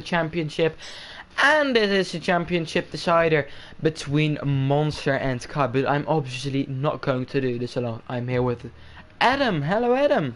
championship, and it is a championship decider between Monster and Kai. But I'm obviously not going to do this alone. I'm here with Adam. Hello, Adam.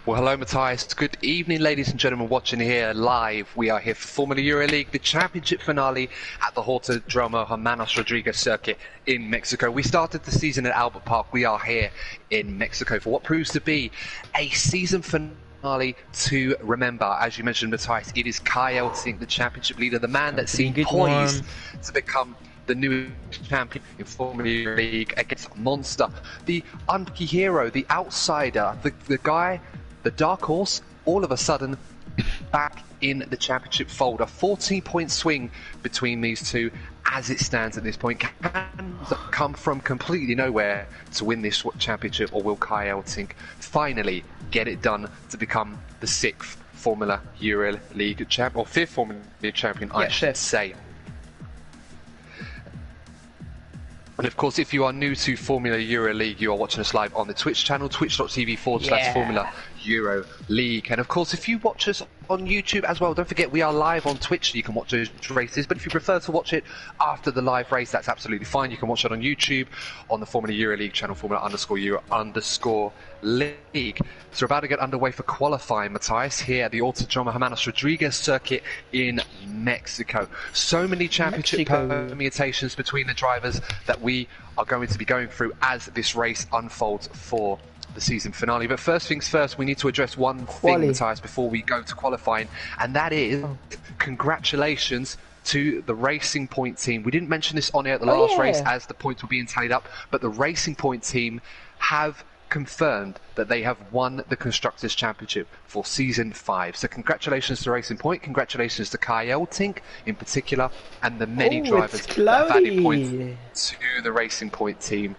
Well, hello, Matthias. Good evening, ladies and gentlemen, watching here live. We are here for Formula EuroLeague, the championship finale at the Autodromo Hermanos Rodriguez circuit in Mexico. We started the season at Albert Park. We are here in Mexico for what proves to be a season finale to remember. As you mentioned, Matthias, it is Kai Elting, the championship leader, the man that seemed poised to become the new champion in Formula EuroLeague against Monster, the unlucky hero, the outsider, the guy, the dark horse, all of a sudden back in the championship fold. A 14-point swing between these two as it stands at this point. Can come from completely nowhere to win this championship, or will Kai Elting finally get it done to become the 6th Formula EuroLeague champ, or 5th Formula League champion, I should say. And of course, if you are new to Formula EuroLeague, you are watching us live on the Twitch channel, twitch.tv/Formula EuroLeague. And of course, if you watch us on YouTube as well, don't forget we are live on Twitch, so you can watch those races. But if you prefer to watch it after the live race, that's absolutely fine. You can watch it on YouTube, on the Formula EuroLeague channel, Formula_Euro_League. So we're about to get underway for qualifying, Matthias, here at the Autodromo Hermanos Rodriguez circuit in Mexico. So many championship permutations between the drivers that we are going to be going through as this race unfolds for the season finale. But first things first, we need to address one thing, Matthias, before we go to qualifying, and that is congratulations to the Racing Point team. We didn't mention this on air at the last race as the points were being tallied up, but the Racing Point team have confirmed that they have won the Constructors' Championship for Season 5. So congratulations to Racing Point, congratulations to Kai Elting in particular, and the many drivers that have added points to the Racing Point team.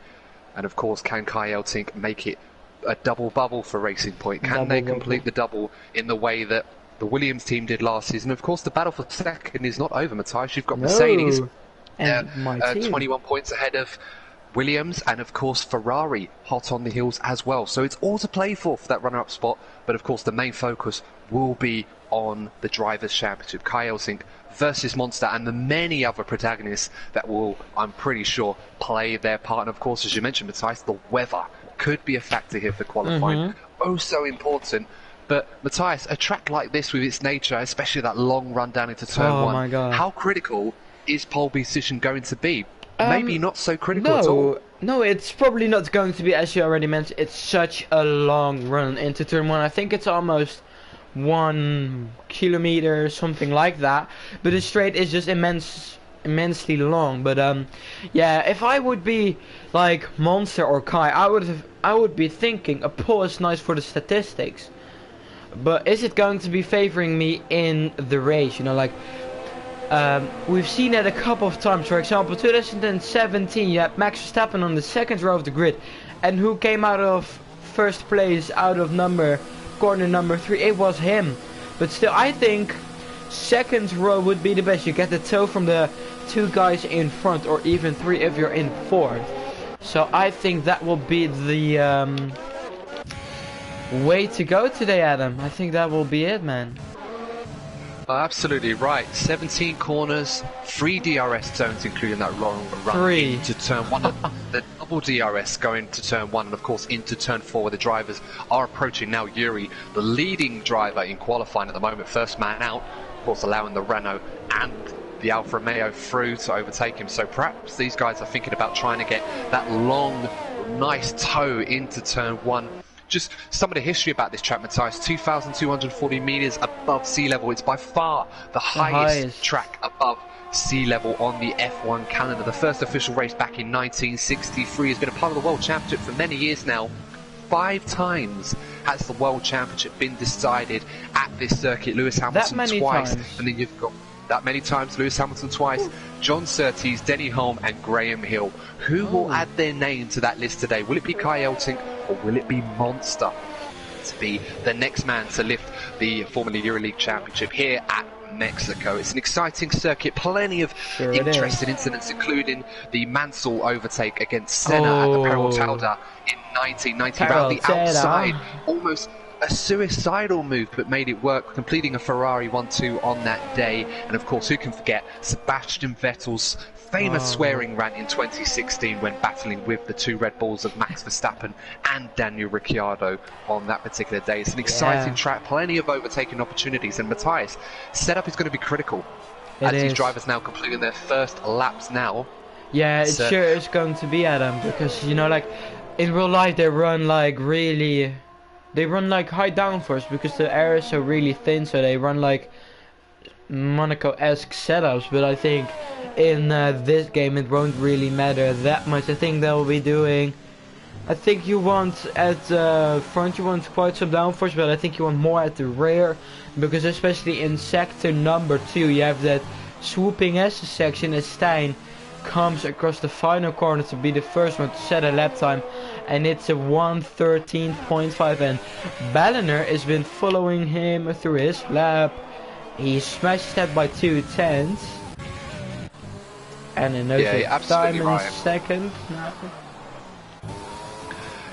And of course, can Kai Elting make it a double bubble for Racing Point? Can they complete the double in the way that the Williams team did last season? Of course, the battle for second is not over, Matthias. You've got Mercedes, and 21 points ahead of Williams, and of course Ferrari hot on the heels as well. So it's all to play for that runner-up spot, but of course the main focus will be on the Drivers' Championship. Kai Elting versus Monster, and the many other protagonists that will, I'm pretty sure, play their part. And of course, as you mentioned, Matthias, the weather could be a factor here for qualifying. Oh, so important. But Matthias, a track like this with its nature, especially that long run down into turn one, how critical is pole position going to be? Maybe not so critical at all. No, it's probably not going to be, as you already mentioned. It's such a long run into turn one. I think it's almost 1 kilometer, something like that. But the straight is just immensely long. But yeah, if I would be like Monster or Kai, I would be thinking a pole is nice for the statistics. But is it going to be favoring me in the race? You know, like we've seen it a couple of times. For example, 2017, you had Max Verstappen on the second row of the grid, and who came out of first place out of corner number 3? It was him. But still, I think second row would be the best. You get the toe from the 2 guys in front, or even 3 if you're in 4th. So I think that will be the way to go today, Adam. I think that will be it, man. Absolutely right. 17 corners, 3 DRS zones, including that long run into turn 1. The double DRS going to turn 1, and of course into turn 4, where the drivers are approaching now. Yuri, the leading driver in qualifying at the moment, first man out, of course allowing the Renault and the Alfa Romeo through to overtake him. So perhaps these guys are thinking about trying to get that long, nice toe into turn 1. Just some of the history about this track, Matthias. 2,240 meters above sea level. It's by far the highest track above sea level on the F1 calendar. The first official race back in 1963 has been a part of the World Championship for many years now. 5 times has the World Championship been decided at this circuit. Lewis Hamilton twice, and then you've got that many times, Lewis Hamilton twice, John Surtees, Denny Hulme and Graham Hill. Who will add their name to that list today? Will it be Kai Elting, or will it be Monster to be the next man to lift the Formula EuroLeague Championship here at Mexico? It's an exciting circuit, plenty of interesting incidents, including the Mansell overtake against Senna at the Peraltada in 1990. Around the outside, almost a suicidal move, but made it work, completing a Ferrari 1-2 on that day. And of course, who can forget Sebastian Vettel's famous swearing rant in 2016 when battling with the two Red Bulls of Max Verstappen and Daniel Ricciardo on that particular day. It's an exciting track, plenty of overtaking opportunities, and Matthias, setup is going to be critical as these drivers now completing their first laps now. Yeah, it sure is going to be, Adam, because, you know, like, in real life they run like really... They run like high downforce because the air is so really thin, so they run like Monaco-esque setups, but I think in this game it won't really matter that much. I think they'll be doing... I think you want at the front you want quite some downforce, but I think you want more at the rear, because especially in sector number 2 you have that swooping S section as Stijn comes across the final corner to be the first one to set a lap time, and it's a 1:13.5, and Balliner has been following him through his lap. He smashed that by 2/10, and in those time in second.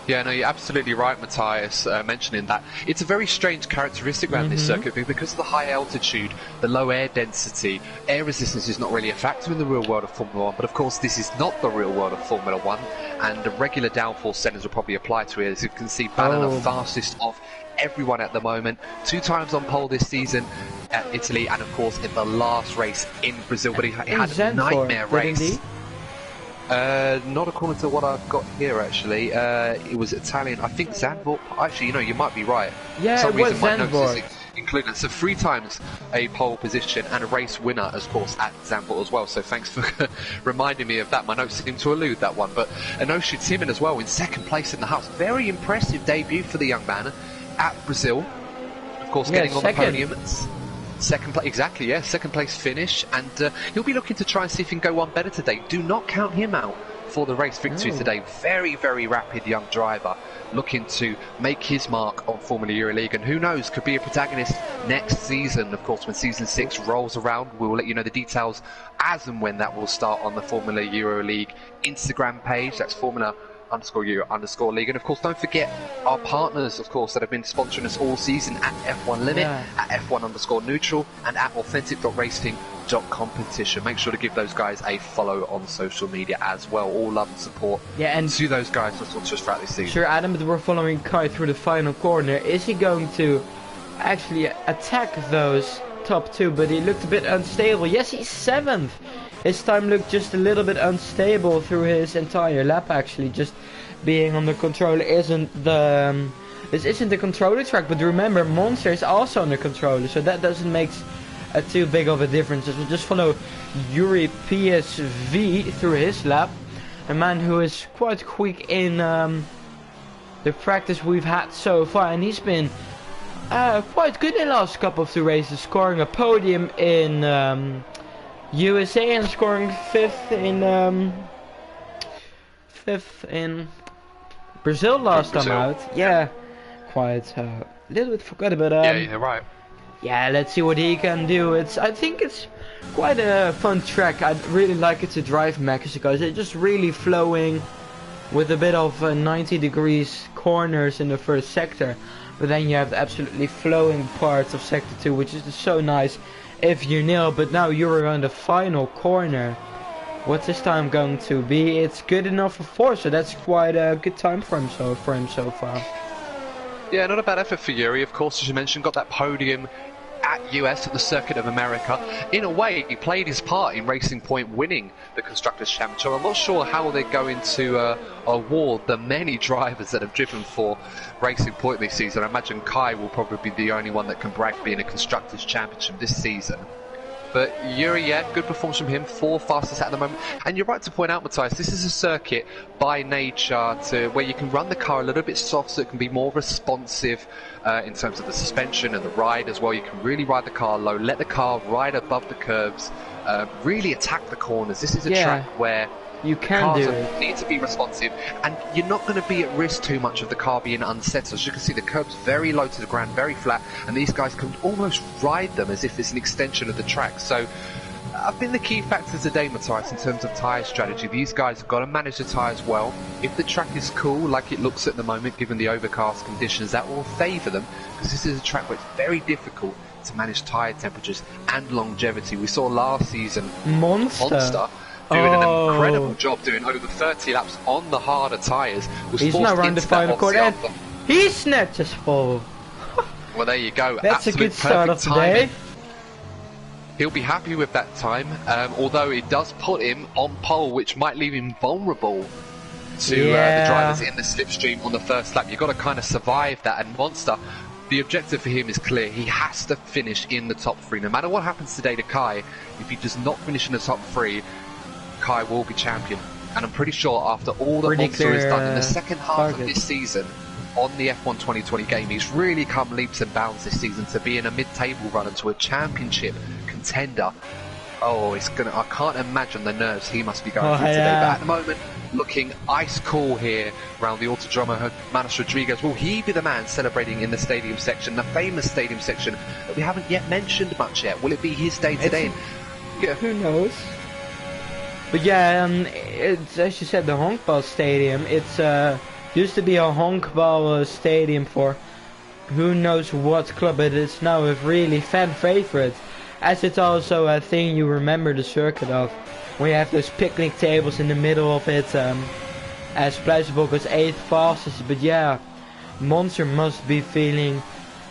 Yeah, no, you're absolutely right, Matthias, mentioning that. It's a very strange characteristic around this circuit because of the high altitude, the low air density. Air resistance is not really a factor in the real world of Formula 1, but of course this is not the real world of Formula 1, and the regular downforce settings will probably apply to it. As you can see, Balliner fastest of everyone at the moment, 2 times on pole this season at Italy, and of course in the last race in Brazil, but he had a nightmare race. Not according to what I've got here, actually. It was Italian. I think Zandvoort. Actually, you know, you might be right. Yeah, for some it was reason, my notes Zandvoort. is included. So 3 times a pole position and a race winner, of course, at Zandvoort as well. So thanks for reminding me of that. My notes seem to elude that one. But Enoshi Timin as well in 2nd place in the house. Very impressive debut for the young man at Brazil. Of course, getting on the podium. Second place, exactly, yeah, 2nd place finish, and he'll be looking to try and see if he can go one better today. Do not count him out for the race victory today. Very, very rapid young driver, looking to make his mark on Formula Euroleague, and who knows, could be a protagonist next season. Of course, when season 6 rolls around, we will let you know the details as and when that will start on the Formula Euroleague Instagram page. That's Formula_Euro_League. And of course, don't forget our partners, of course, that have been sponsoring us all season at F1 Limit, at F1_Neutral, and at authentic.racing.competition. Make sure to give those guys a follow on social media as well. All love and support to those guys for sponsors throughout this season. Sure, Adam, but we're following Kai through the final corner. Is he going to actually attack those top 2? But he looked a bit unstable. Yes, he's 7th. His time looked just a little bit unstable through his entire lap, actually. Just being on the controller isn't the... this isn't the controller track, but remember, Monster is also on the controller, so that doesn't make too big of a difference. We'll just follow Yuri PSV through his lap. A man who is quite quick in the practice we've had so far, and he's been quite good in the last couple of 2 races, scoring a podium in... USA and scoring 5th in Brazil last time out. Yeah, quite a little bit forgotten, but yeah, you're right. Yeah, let's see what he can do. I think it's quite a fun track. I'd really like it to drive Mexico. It's just really flowing with a bit of 90 degrees corners in the first sector, but then you have the absolutely flowing parts of sector 2, which is just so nice if you nail. But now you're on the final corner. What's his time going to be? It's good enough for 4, so that's quite a good time for him so far. Yeah, not a bad effort for Yuri. Of course, as you mentioned, got that podium at US at the Circuit of America. In a way, he played his part in Racing Point winning the Constructors' Championship. I'm not sure how they're going to award the many drivers that have driven for Racing Point this season. I imagine Kai will probably be the only one that can brag being a Constructors' Championship this season. But Yuri, yeah, good performance from him, 4th fastest at the moment. And you're right to point out, Matthias, this is a circuit by nature to where you can run the car a little bit soft, so it can be more responsive in terms of the suspension and the ride as well. You can really ride the car low, let the car ride above the curves, really attack the corners. This is a track where you can need to be responsive, and you're not going to be at risk too much of the car being unsettled. As you can see, the curb's very low to the ground, very flat, and these guys can almost ride them as if it's an extension of the track. So I think the key factors today, Matthias, in terms of tyre strategy, these guys have got to manage the tyres well. If the track is cool, like it looks at the moment, given the overcast conditions, that will favour them, because this is a track where it's very difficult to manage tyre temperatures and longevity. We saw last season Monster doing an incredible job, doing over 30 laps on the harder tyres. He's not around the final corner. He snatches full. Well, there you go. That's Absolute a good start of the day. He'll be happy with that time, although it does put him on pole, which might leave him vulnerable to the drivers in the slipstream on the first lap. You've got to kind of survive that, and Monster, the objective for him is clear. He has to finish in the top 3. No matter what happens today to Kai, if he does not finish in the top 3, Kai will be champion. And I'm pretty sure after all that Monster has done in the second half of this season on the F1 2020 game, he's really come leaps and bounds this season to being a mid-table runner to a championship contender. Oh, it's gonna. I can't imagine the nerves he must be going through today. But at the moment, looking ice cool here around the Autodromo Manos Rodriguez. Will he be the man celebrating in the stadium section, the famous stadium section that we haven't yet mentioned much yet? Will it be his day today? Who knows? But yeah, it's, as you said, the Honkbal Stadium. It's used to be a Honkbal stadium for who knows what club, but it's now a really fan favorite. As it's also a thing you remember the circuit of. We have those picnic tables in the middle of it, as Pleasurable goes 8th fastest. But yeah, Monster must be feeling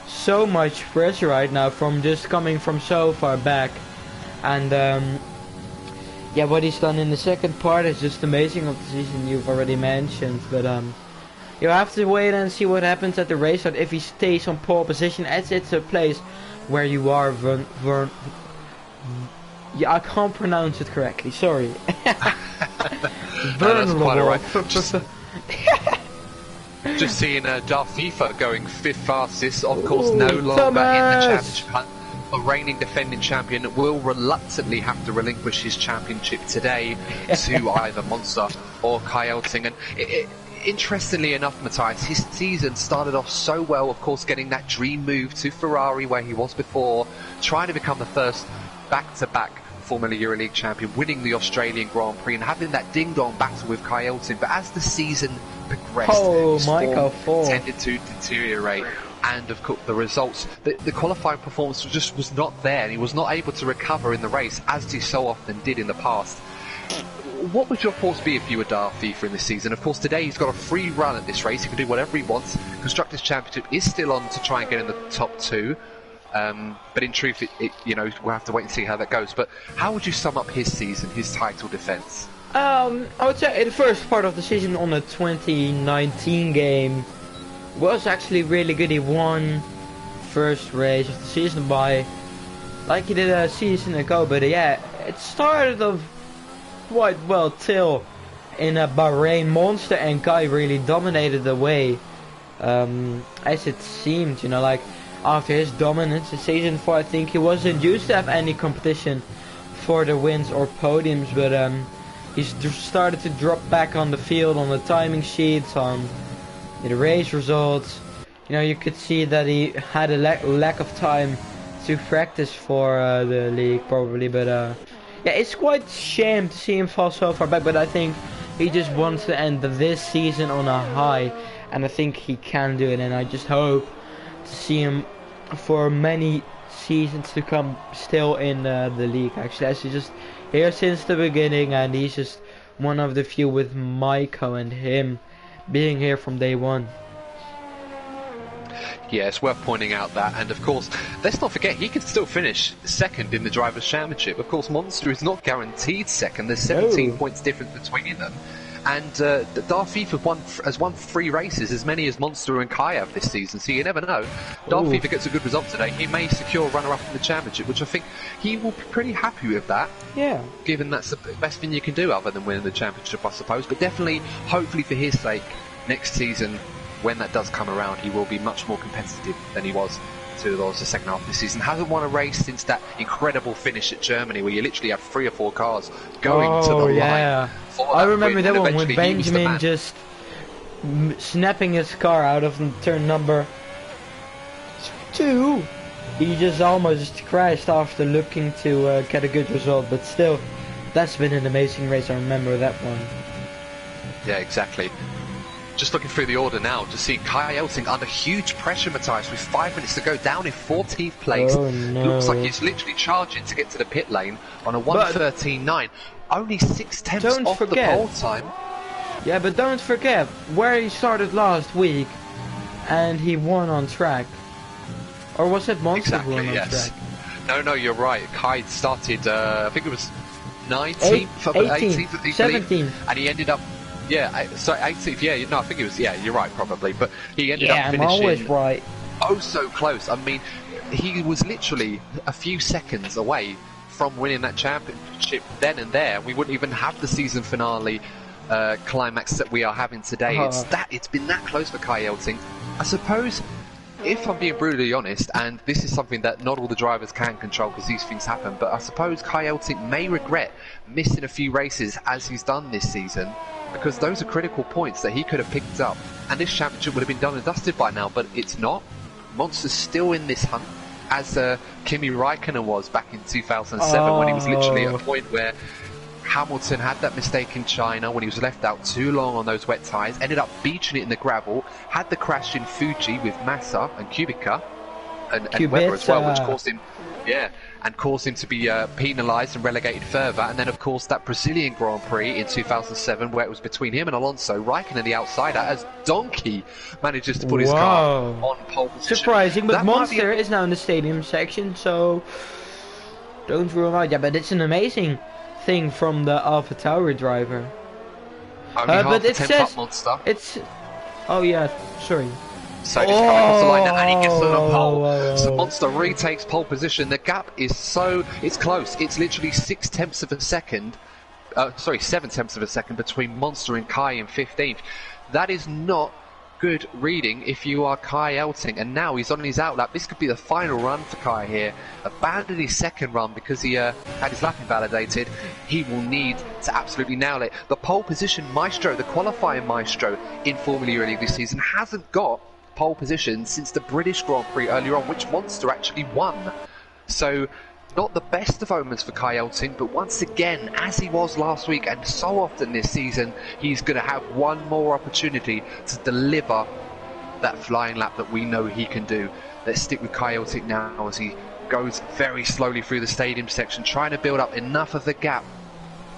so much pressure right now from just coming from so far back. And yeah, what he's done in the second part is just amazing of the season, you've already mentioned. But you have to wait and see what happens at the race. But if he stays on pole position, as it's a place where you are yeah, I can't pronounce it correctly, sorry. Vulnerable. No, right. Just seeing Darth FIFA going 5th fastest, of course, no longer in the championship hunt. A reigning defending champion will reluctantly have to relinquish his championship today to either Monster or Kai Elting. And interestingly enough, Matthias, his season started off so well, of course, getting that dream move to Ferrari where he was before, trying to become the first back-to-back Formula Euroleague champion, winning the Australian Grand Prix and having that ding-dong battle with Kai Elton. But as the season progressed, his form tended to deteriorate. And of course the results, the qualifying performance just was not there, and he was not able to recover in the race as he so often did in the past. What would your thoughts be if you were Darth FIFA in this season? Of course, today he's got a free run at this race. He can do whatever he wants. Constructors' Championship is still on to try and get in the top 2. But in truth, you know, we'll have to wait and see how that goes. But how would you sum up his season, his title defence? I would say the first part of the season on the 2019 game was actually really good. He won first race of the season by, like he did a season ago. But yeah, it started off quite well till in Bahrain. Monster and Kai really dominated the way, as it seemed, you know, like after his dominance in season 4, I think he wasn't used to have any competition for the wins or podiums, but he's started to drop back on the field, on the timing sheets, on the race results. You know, you could see that he had a lack of time to practice for the league probably, but yeah, it's quite a shame to see him fall so far back, but I think he just wants to end this season on a high, and I think he can do it, and I just hope to see him for many seasons to come still in the league. Actually, as he's just here since the beginning, and he's just one of the few, with Maiko and him being here from day one. Yeah, it's worth pointing out that, and of course, let's not forget, he can still finish second in the Drivers' Championship. Of course, Monster is not guaranteed second. There's 17 points difference between them. And Darth FIFA has won 3 races, as many as Monster and Kai have this season, so you never know. Darth FIFA gets a good result today, he may secure runner-up in the championship, which I think he will be pretty happy with that. Yeah. Given that's the best thing you can do other than winning the championship, I suppose. But definitely, hopefully for his sake, next season, when that does come around, he will be much more competitive than he was towards the second half of the season. Hasn't won a race since that incredible finish at Germany, where you literally have 3 or 4 cars going to the line. I remember that one with Benjamin just snapping his car out of turn number 2. he just almost crashed after looking to get a good result, but still, that's been an amazing race. I remember that one. Yeah, exactly. Just looking through the order now to see Kai Elting under huge pressure, Matthias, with 5 minutes to go, down in 14th place. Oh, no. Looks like he's literally charging to get to the pit lane on a 1:13.9. Only 6/10 off the pole time. Yeah, but don't forget where he started last week, and he won on track. Or was it Monster who won on track? No, you're right. Kai started, I think it was 19th, 18th, 17th, and he ended up. Yeah, sorry, 18th. Yeah, no, I think it was. Yeah, you're right, probably. But he ended up finishing. I'm always right. Oh, so close. I mean, he was literally a few seconds away from winning that championship then and there. We wouldn't even have the season finale climax that we are having today. It's been that close for Kai Elting. I suppose, if I'm being brutally honest, and this is something that not all the drivers can control because these things happen, but I suppose Kai Elting may regret missing a few races as he's done this season, because those are critical points that he could have picked up, and this championship would have been done and dusted by now, but it's not. Monster's still in this hunt, as Kimi Räikkönen was back in 2007, when he was literally at a point where Hamilton had that mistake in China when he was left out too long on those wet tyres, ended up beaching it in the gravel, had the crash in Fuji with Massa and Kubica and Webber as well, which caused him, caused him to be penalised and relegated further. And then, of course, that Brazilian Grand Prix in 2007, where it was between him and Alonso, Raikkonen the outsider, as Donkey manages to put his car on pole position. Surprising, but Monster is now in the stadium section, so don't rule out. Yeah, but it's an amazing thing from the Alpha Tower driver. But it says Monster. It's. Oh yeah, sorry. So he's coming across the line now, and he gets on a pole. So Monster retakes pole position. The gap is it's close. It's literally 6/10 of a second. 7/10 of a second between Monster and Kai in 15th. That is not good reading if you are Kai Elting, and now he's on his outlap. This could be the final run for Kai here. Abandoned his second run because he had his lap invalidated. He will need to absolutely nail it. The pole position maestro, the qualifying maestro in Formula E earlier this season, hasn't got pole position since the British Grand Prix earlier on, which Monster actually won. So not the best of omens for Kai Elting, but once again, as he was last week and so often this season, he's going to have one more opportunity to deliver that flying lap that we know he can do. Let's stick with Kai Elting now as he goes very slowly through the stadium section, trying to build up enough of the gap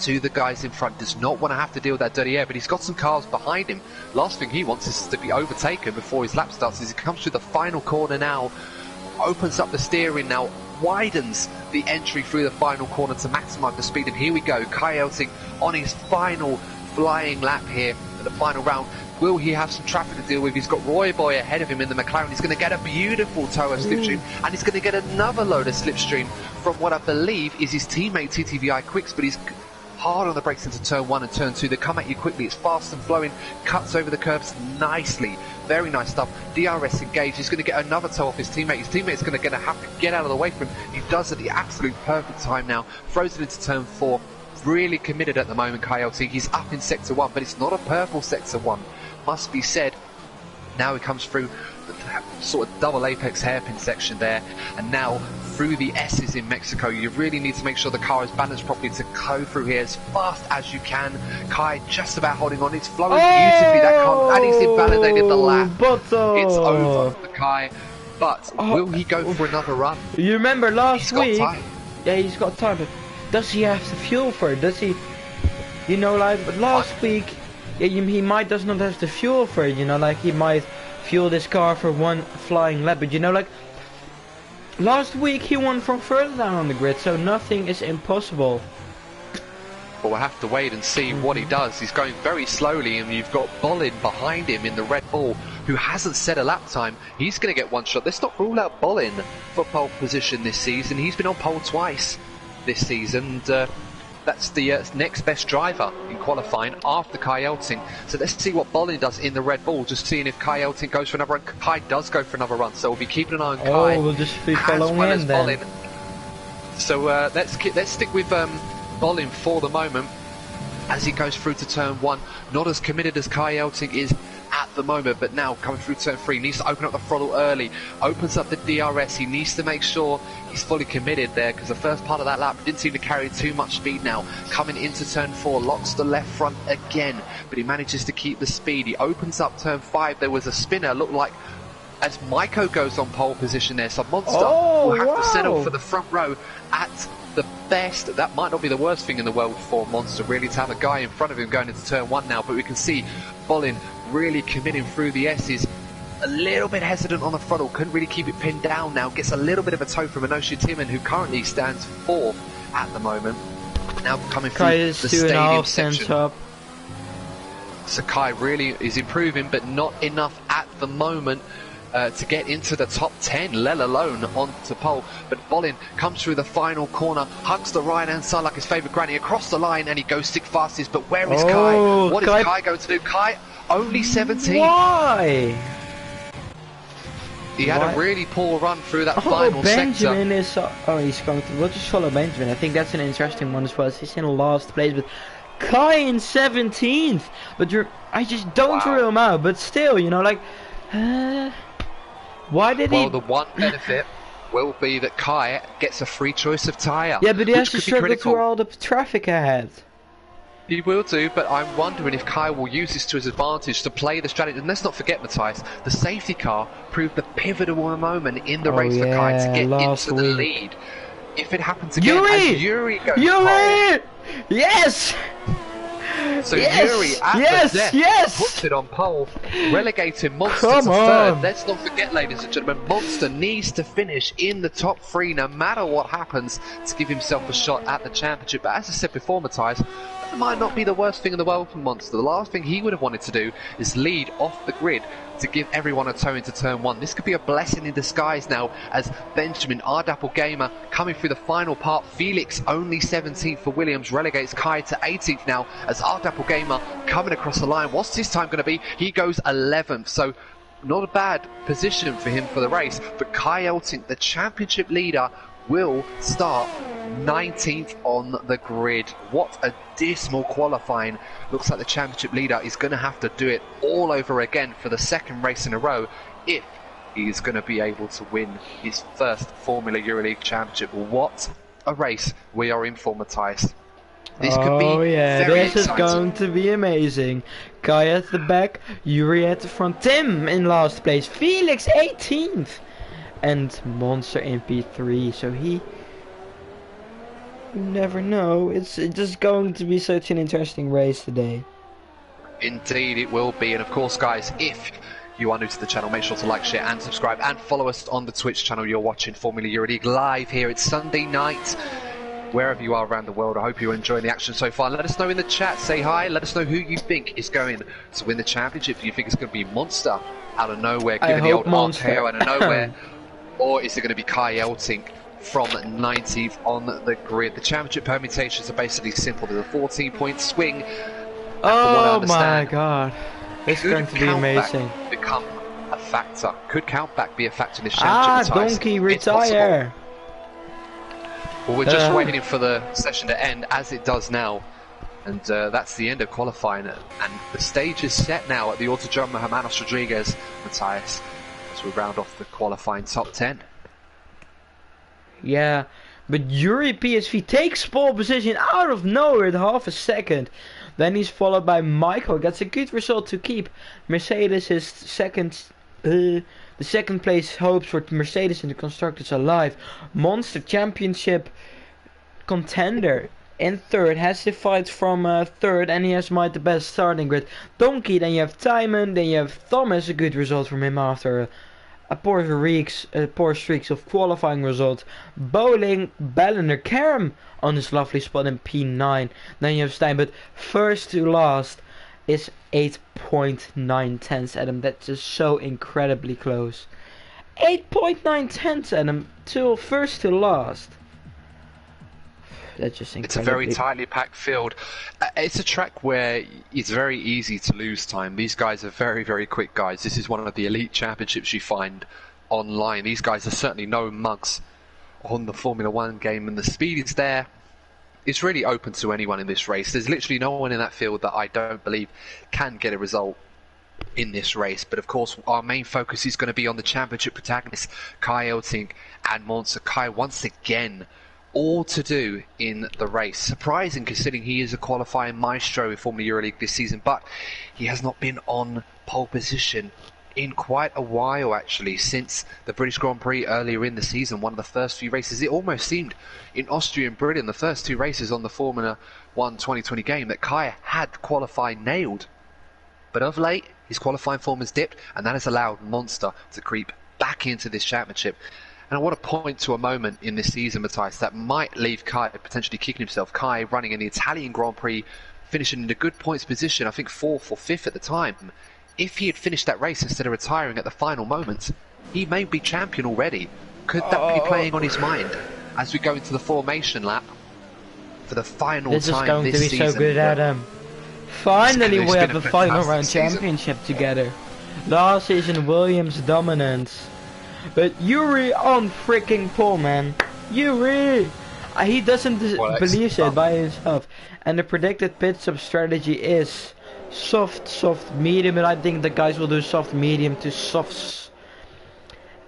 to the guys in front. Does not want to have to deal with that dirty air, but he's got some cars behind him. Last thing he wants is to be overtaken before his lap starts. As he comes through the final corner now, opens up the steering now, widens the entry through the final corner to maximise the speed, and here we go. Kai Elting on his final flying lap here at the final round. Will he have some traffic to deal with? He's got Roy Boy ahead of him in the McLaren. He's going to get a beautiful tow of slipstream, and he's going to get another load of slipstream from what I believe is his teammate TTVI Quicks, but he's hard on the brakes into turn 1 and turn 2. They come at you quickly. It's fast and flowing, cuts over the curves nicely. Very nice stuff. DRS engaged. He's going to get another toe off his teammate. His teammate's going to have to get out of the way from him. He does at the absolute perfect time now. Throws it into turn 4. Really committed at the moment, Kai Elting. He's up in sector 1, but it's not a purple sector 1. Must be said. Now he comes through the sort of double apex hairpin section there, and now through the S's in Mexico. You really need to make sure the car is balanced properly to go through here as fast as you can. Kai just about holding on. It's flowing beautifully, that car, and he's invalidated the lap. It's over for Kai, but will he go for another run? You remember last week? Time. Yeah, he's got time, but does he have the fuel for it? Does he, you know, like, but last week, yeah, he does not have the fuel for it, you know, like he might fuel this car for one flying lap, but you know, like, last week he won from further down on the grid, so nothing is impossible. But we'll have to wait and see what he does. He's going very slowly, and you've got Bolin behind him in the Red Bull, who hasn't set a lap time. He's going to get one shot. Let's not rule out Bolin for pole position this season. He's been on pole twice this season, and that's the next best driver in qualifying after Kai Elting. So let's see what Bolin does in the Red Bull, just seeing if Kai Elting goes for another run. Kai does go for another run, so we'll be keeping an eye on Kai. We'll just be following him then. Bolin. So let's stick with Bolin for the moment as he goes through to turn 1. Not as committed as Kai Elting is at the moment, but now coming through turn 3, needs to open up the throttle early, opens up the DRS. He needs to make sure he's fully committed there, because the first part of that lap didn't seem to carry too much speed. Now coming into turn 4, locks the left front again, but he manages to keep the speed. He opens up turn 5. There was a spinner, looked like, as Maiko goes on pole position there, so Monster will have to settle for the front row at the best. That might not be the worst thing in the world for Monster, really, to have a guy in front of him going into turn 1 now, but we can see Bolin really committing through the S's. A little bit hesitant on the throttle, couldn't really keep it pinned down now, gets a little bit of a tow from Enoshi Timon, who currently stands 4th at the moment. Now coming through the stadium section. Up. So Kai really is improving, but not enough at the moment to get into the top 10, let alone onto pole. But Bolin comes through the final corner, hugs the right hand side like his favourite granny across the line, and he goes 6th fastest. But where is Kai? What is Kai going to do? Kai only 17. Why? He had a really poor run through that final Benjamin sector. is he's going to, we'll just follow Benjamin. I think that's an interesting one as well. He's in last place, but Kai in 17th. But I just don't rule him out. But still, you know, like, why did he? Well, the one benefit will be that Kai gets a free choice of tyre. Yeah, but he has to struggle through all the traffic ahead. He will do, but I'm wondering if Kai will use this to his advantage to play the strategy. And let's not forget, Matthias, the safety car proved the pivotal moment in the race for Kai to get into the lead. If it happens again, as Yuri goes pole, yes! So Yuri at the death puts it on pole, relegating Monster to 3rd. Let's not forget, ladies and gentlemen, Monster needs to finish in the top 3 no matter what happens to give himself a shot at the championship. But as I said before, Matthias, that might not be the worst thing in the world for Monster. The last thing he would have wanted to do is lead off the grid to give everyone a tow into turn 1. This could be a blessing in disguise now, as Benjamin, R Gamer, coming through the final part. Felix only 17th for Williams, relegates Kai to 18th now, as R Gamer coming across the line. What's his time going to be? He goes 11th, so not a bad position for him for the race. But Kai Elting, the championship leader, will start 19th on the grid. What a dismal qualifying. Looks like the championship leader is going to have to do it all over again for the 2nd race in a row if he is going to be able to win his first Formula EuroLeague championship. What a race we are in for, Matthias. This could be very this exciting. Is going to be amazing. Kai at the back, Yuri at the front, Tim in last place, Felix 18th, and Monster in P3. So you never know. It's just going to be such an interesting race today. Indeed it will be. And of course, guys, if you are new to the channel, make sure to like, share and subscribe, and follow us on the Twitch channel. You're watching Formula EuroLeague live here. It's Sunday night. Wherever you are around the world, I hope you're enjoying the action so far. Let us know in the chat, say hi, let us know who you think is going to win the championship. Do you think it's going to be Monster out of nowhere, giving the old Monster out of nowhere, or is it going to be Kai Elting from 19th on the grid? The championship permutations are basically simple. There's a 14-point swing. Oh my god, it's going to be amazing. Become a factor. Could countback be a factor in this championship? Donkey, retire. Well, we're just waiting for the session to end, as it does now. And that's the end of qualifying. And the stage is set now at the Autodromo Hermanos Rodriguez, Matthias, as we round off the qualifying top 10. Yeah, but Yuri PSV takes pole position out of nowhere at half a second. Then he's followed by Michael. That's a good result to keep. Mercedes is second. The second place hopes for Mercedes and the constructors alive. Monster Championship contender in 3rd has to fight from 3rd, and he has might the best starting grid. Donkey, then you have Timon, then you have Thomas, a good result from him after a poor streaks of qualifying results. Bowling, Balliner, Karam on his lovely spot in P9. Then you have Stein, but first to last is 8.9 tenths, Adam. That's just so incredibly close. 8.9 tenths, Adam, till first to last. That's just incredibly... It's a very tightly packed field. It's a track where it's very easy to lose time. These guys are very, very quick guys. This is one of the elite championships you find online. These guys are certainly no mugs on the Formula 1 game, and the speed is there. It's really open to anyone in this race. There's literally no one in that field that I don't believe can get a result in this race. But of course, our main focus is going to be on the championship protagonists, Kai Elting and Monster. Kai, once again, all to do in the race. Surprising considering he is a qualifying maestro in Formula EuroLeague this season, but he has not been on pole position in quite a while, actually, since the British Grand Prix earlier in the season. One of the first few races, it almost seemed in Austria and Britain, the first two races on the Formula 1 2020 game, that Kai had qualifying nailed. But of late, his qualifying form has dipped, and that has allowed Monster to creep back into this championship. And I want to point to a moment in this season, Matthias, that might leave Kai potentially kicking himself. Kai running in the Italian Grand Prix, finishing in a good points position, I think 4th or 5th at the time. If he had finished that race instead of retiring at the final moments, he may be champion already. Could that be playing on his mind as we go into the formation lap for the final time this season? This is going to be so good, Adam. Finally we have the final round championship together. Last season Williams dominance, but Yuri on freaking pole, man. Yuri! He doesn't believe it by himself. And the predicted pit stop strategy is soft, medium, and I think the guys will do soft, medium to soft.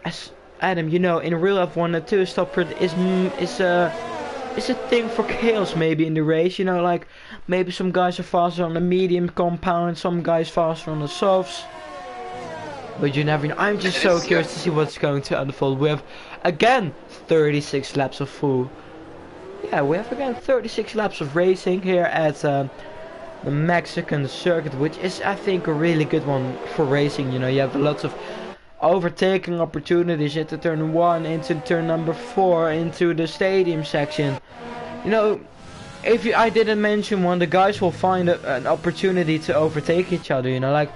As Adam, you know, in real F1 a 2-stop is a thing for chaos maybe in the race, you know, like maybe some guys are faster on the medium compound, some guys faster on the softs, but you never know. I'm just so curious to see what's going to unfold. We have again 36 laps of full. Yeah, we have again 36 laps of racing here at the Mexican circuit, which is, I think, a really good one for racing. You know, you have lots of overtaking opportunities into turn 1, into turn number 4, into the stadium section. You know, I didn't mention one, the guys will find an opportunity to overtake each other, you know, like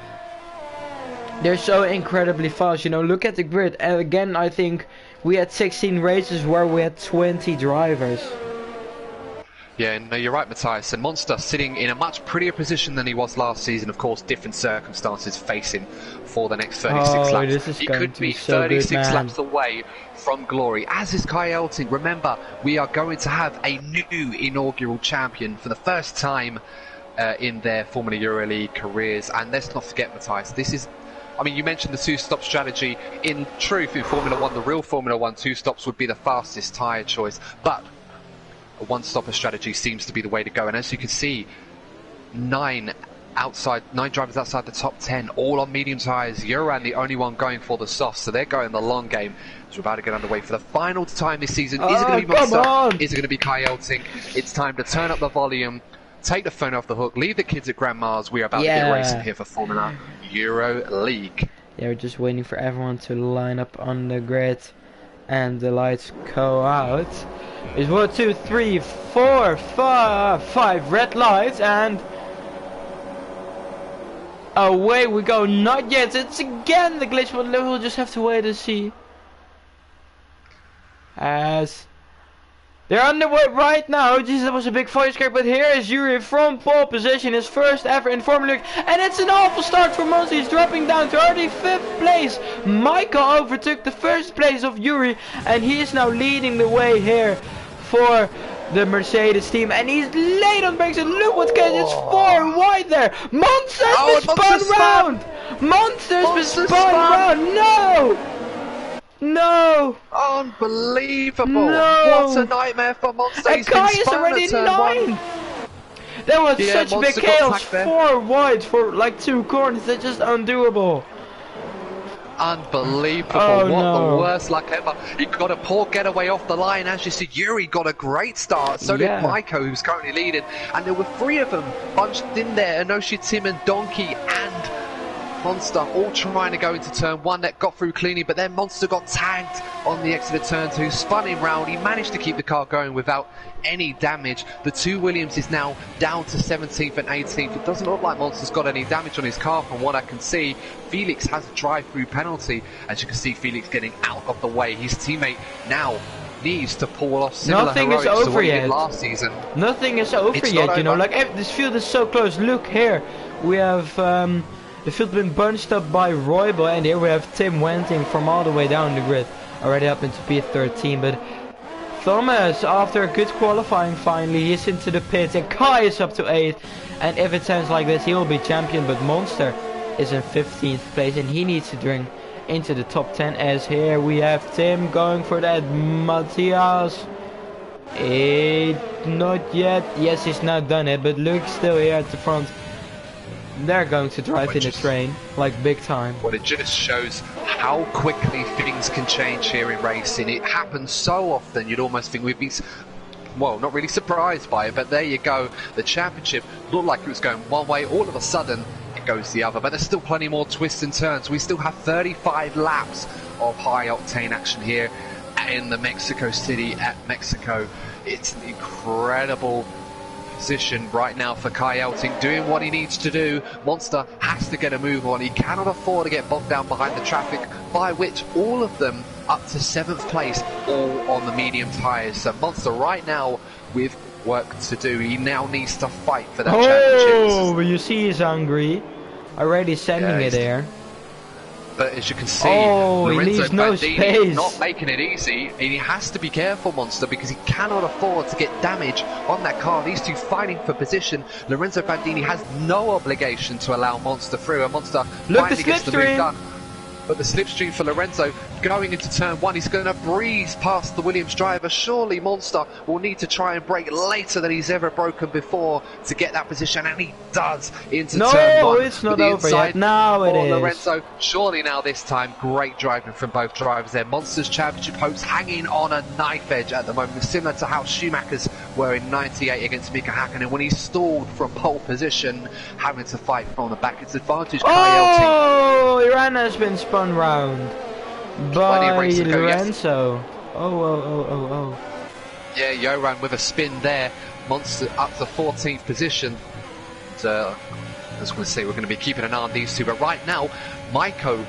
they're so incredibly fast. You know, look at the grid, and again I think we had 16 races where we had 20 drivers. Yeah, no, you're right, Matthias. And Monster sitting in a much prettier position than he was last season. Of course, different circumstances facing for the next 36 laps. He could be so 36 laps away from glory, as is Kai Elting. Remember, we are going to have a new inaugural champion for the first time in their Formula EuroLeague careers. And let's not forget, Matthias, this is... I mean, you mentioned the two-stop strategy. In truth, in Formula 1, the real Formula 1 two-stops would be the fastest tyre choice. But a one-stopper strategy seems to be the way to go, and as you can see, 9 drivers outside the top 10, all on medium tyres. Joran the only one going for the soft, so they're going the long game. So we're about to get underway for the final time this season. Is it going to be Monster? Is it going to be Kai Elting? It's time to turn up the volume, take the phone off the hook, leave the kids at Grandma's. We are about to get racing here for Formula EuroLeague. Yeah, we're just waiting for everyone to line up on the grid and the lights go out. It's 1, 2, 3, 4, 5 red lights, and away we go. Not yet. It's again the glitch, but we'll just have to wait and see. As they're underway right now. Jesus, that was a big voice crack, but here is Yuri from pole position, his first ever in Formula League, and it's an awful start for Monster. He's dropping down to 35th place. Michael overtook the first place of Yuri, and he is now leading the way here for the Mercedes team, and he's late on brakes, and look what's getting, it's 4 wide there. Monster's been spun round! Monster's been spun round! No! Unbelievable! No! What a nightmare for Monster! And Kai is already 9! There was such big chaos, 4 wide for like 2 corners, they're just undoable. Unbelievable. The worst luck ever. He got a poor getaway off the line. As you see, Yuri got a great start. So did Maiko, who's currently leading. And there were 3 of them bunched in there. Enoshi, Tim and Donkey and Monster all trying to go into turn 1. That got through cleanly, but then Monster got tagged on the exit of turn 2, spun him round. He managed to keep the car going without any damage. The 2 Williams is now down to 17th and 18th. It doesn't look like Monster's got any damage on his car from what I can see. Felix has a drive-through penalty. As you can see, Felix getting out of the way. His teammate now needs to pull off similar heroics to what he did last season. Nothing is over yet, you know, like this field is so close. Look here, we have the field been bunched up by Roybal, and here we have Tim Wenting from all the way down the grid, already up into P13, but Thomas, after a good qualifying finally, he's into the pits, and Kai is up to 8, and if it sounds like this, he will be champion, but Monster, is in 15th place, and he needs to drink into the top 10. As here we have Tim going for that. Matthias, not yet. Yes, he's now done it, but Luke's still here at the front. They're going to drive in the train, like big time. Well, it just shows how quickly things can change here in racing. It happens so often, you'd almost think we'd be, well, not really surprised by it, but there you go. The championship looked like it was going one way, all of a sudden it goes the other. But there's still plenty more twists and turns. We still have 35 laps of high octane action here in the Mexico City at Mexico. It's an incredible position right now for Kai Elting, doing what he needs to do. Monster has to get a move on. He cannot afford to get bogged down behind the traffic, by which all of them up to 7th place, all on the medium tyres. So Monster right now with work to do. He now needs to fight for that championship. Oh, you see he's hungry. Already sending it there. But as you can see, he leaves no space. Not making it easy, and he has to be careful, Monster, because he cannot afford to get damage on that car. These two fighting for position. Lorenzo Bandini has no obligation to allow Monster through, and Monster finally gets the move done. But the slipstream for Lorenzo going into turn 1, he's going to breeze past the Williams driver. Surely Monster will need to try and brake later than he's ever broken before to get that position, and he does into turn 1. No, it's not over yet. Now it is. Lorenzo, surely now this time, great driving from both drivers there. Monster's championship hopes hanging on a knife edge at the moment, similar to how Schumacher's were in 98 against Mika Hakkinen when he stalled from pole position, having to fight from the back. It's advantage. Oh, Iran has been spun round by Lorenzo. Oh. Yeah, Joran with a spin there. Monster up to 14th position. So, as we'll see, we're going to be keeping an eye on these two. But right now, Maiko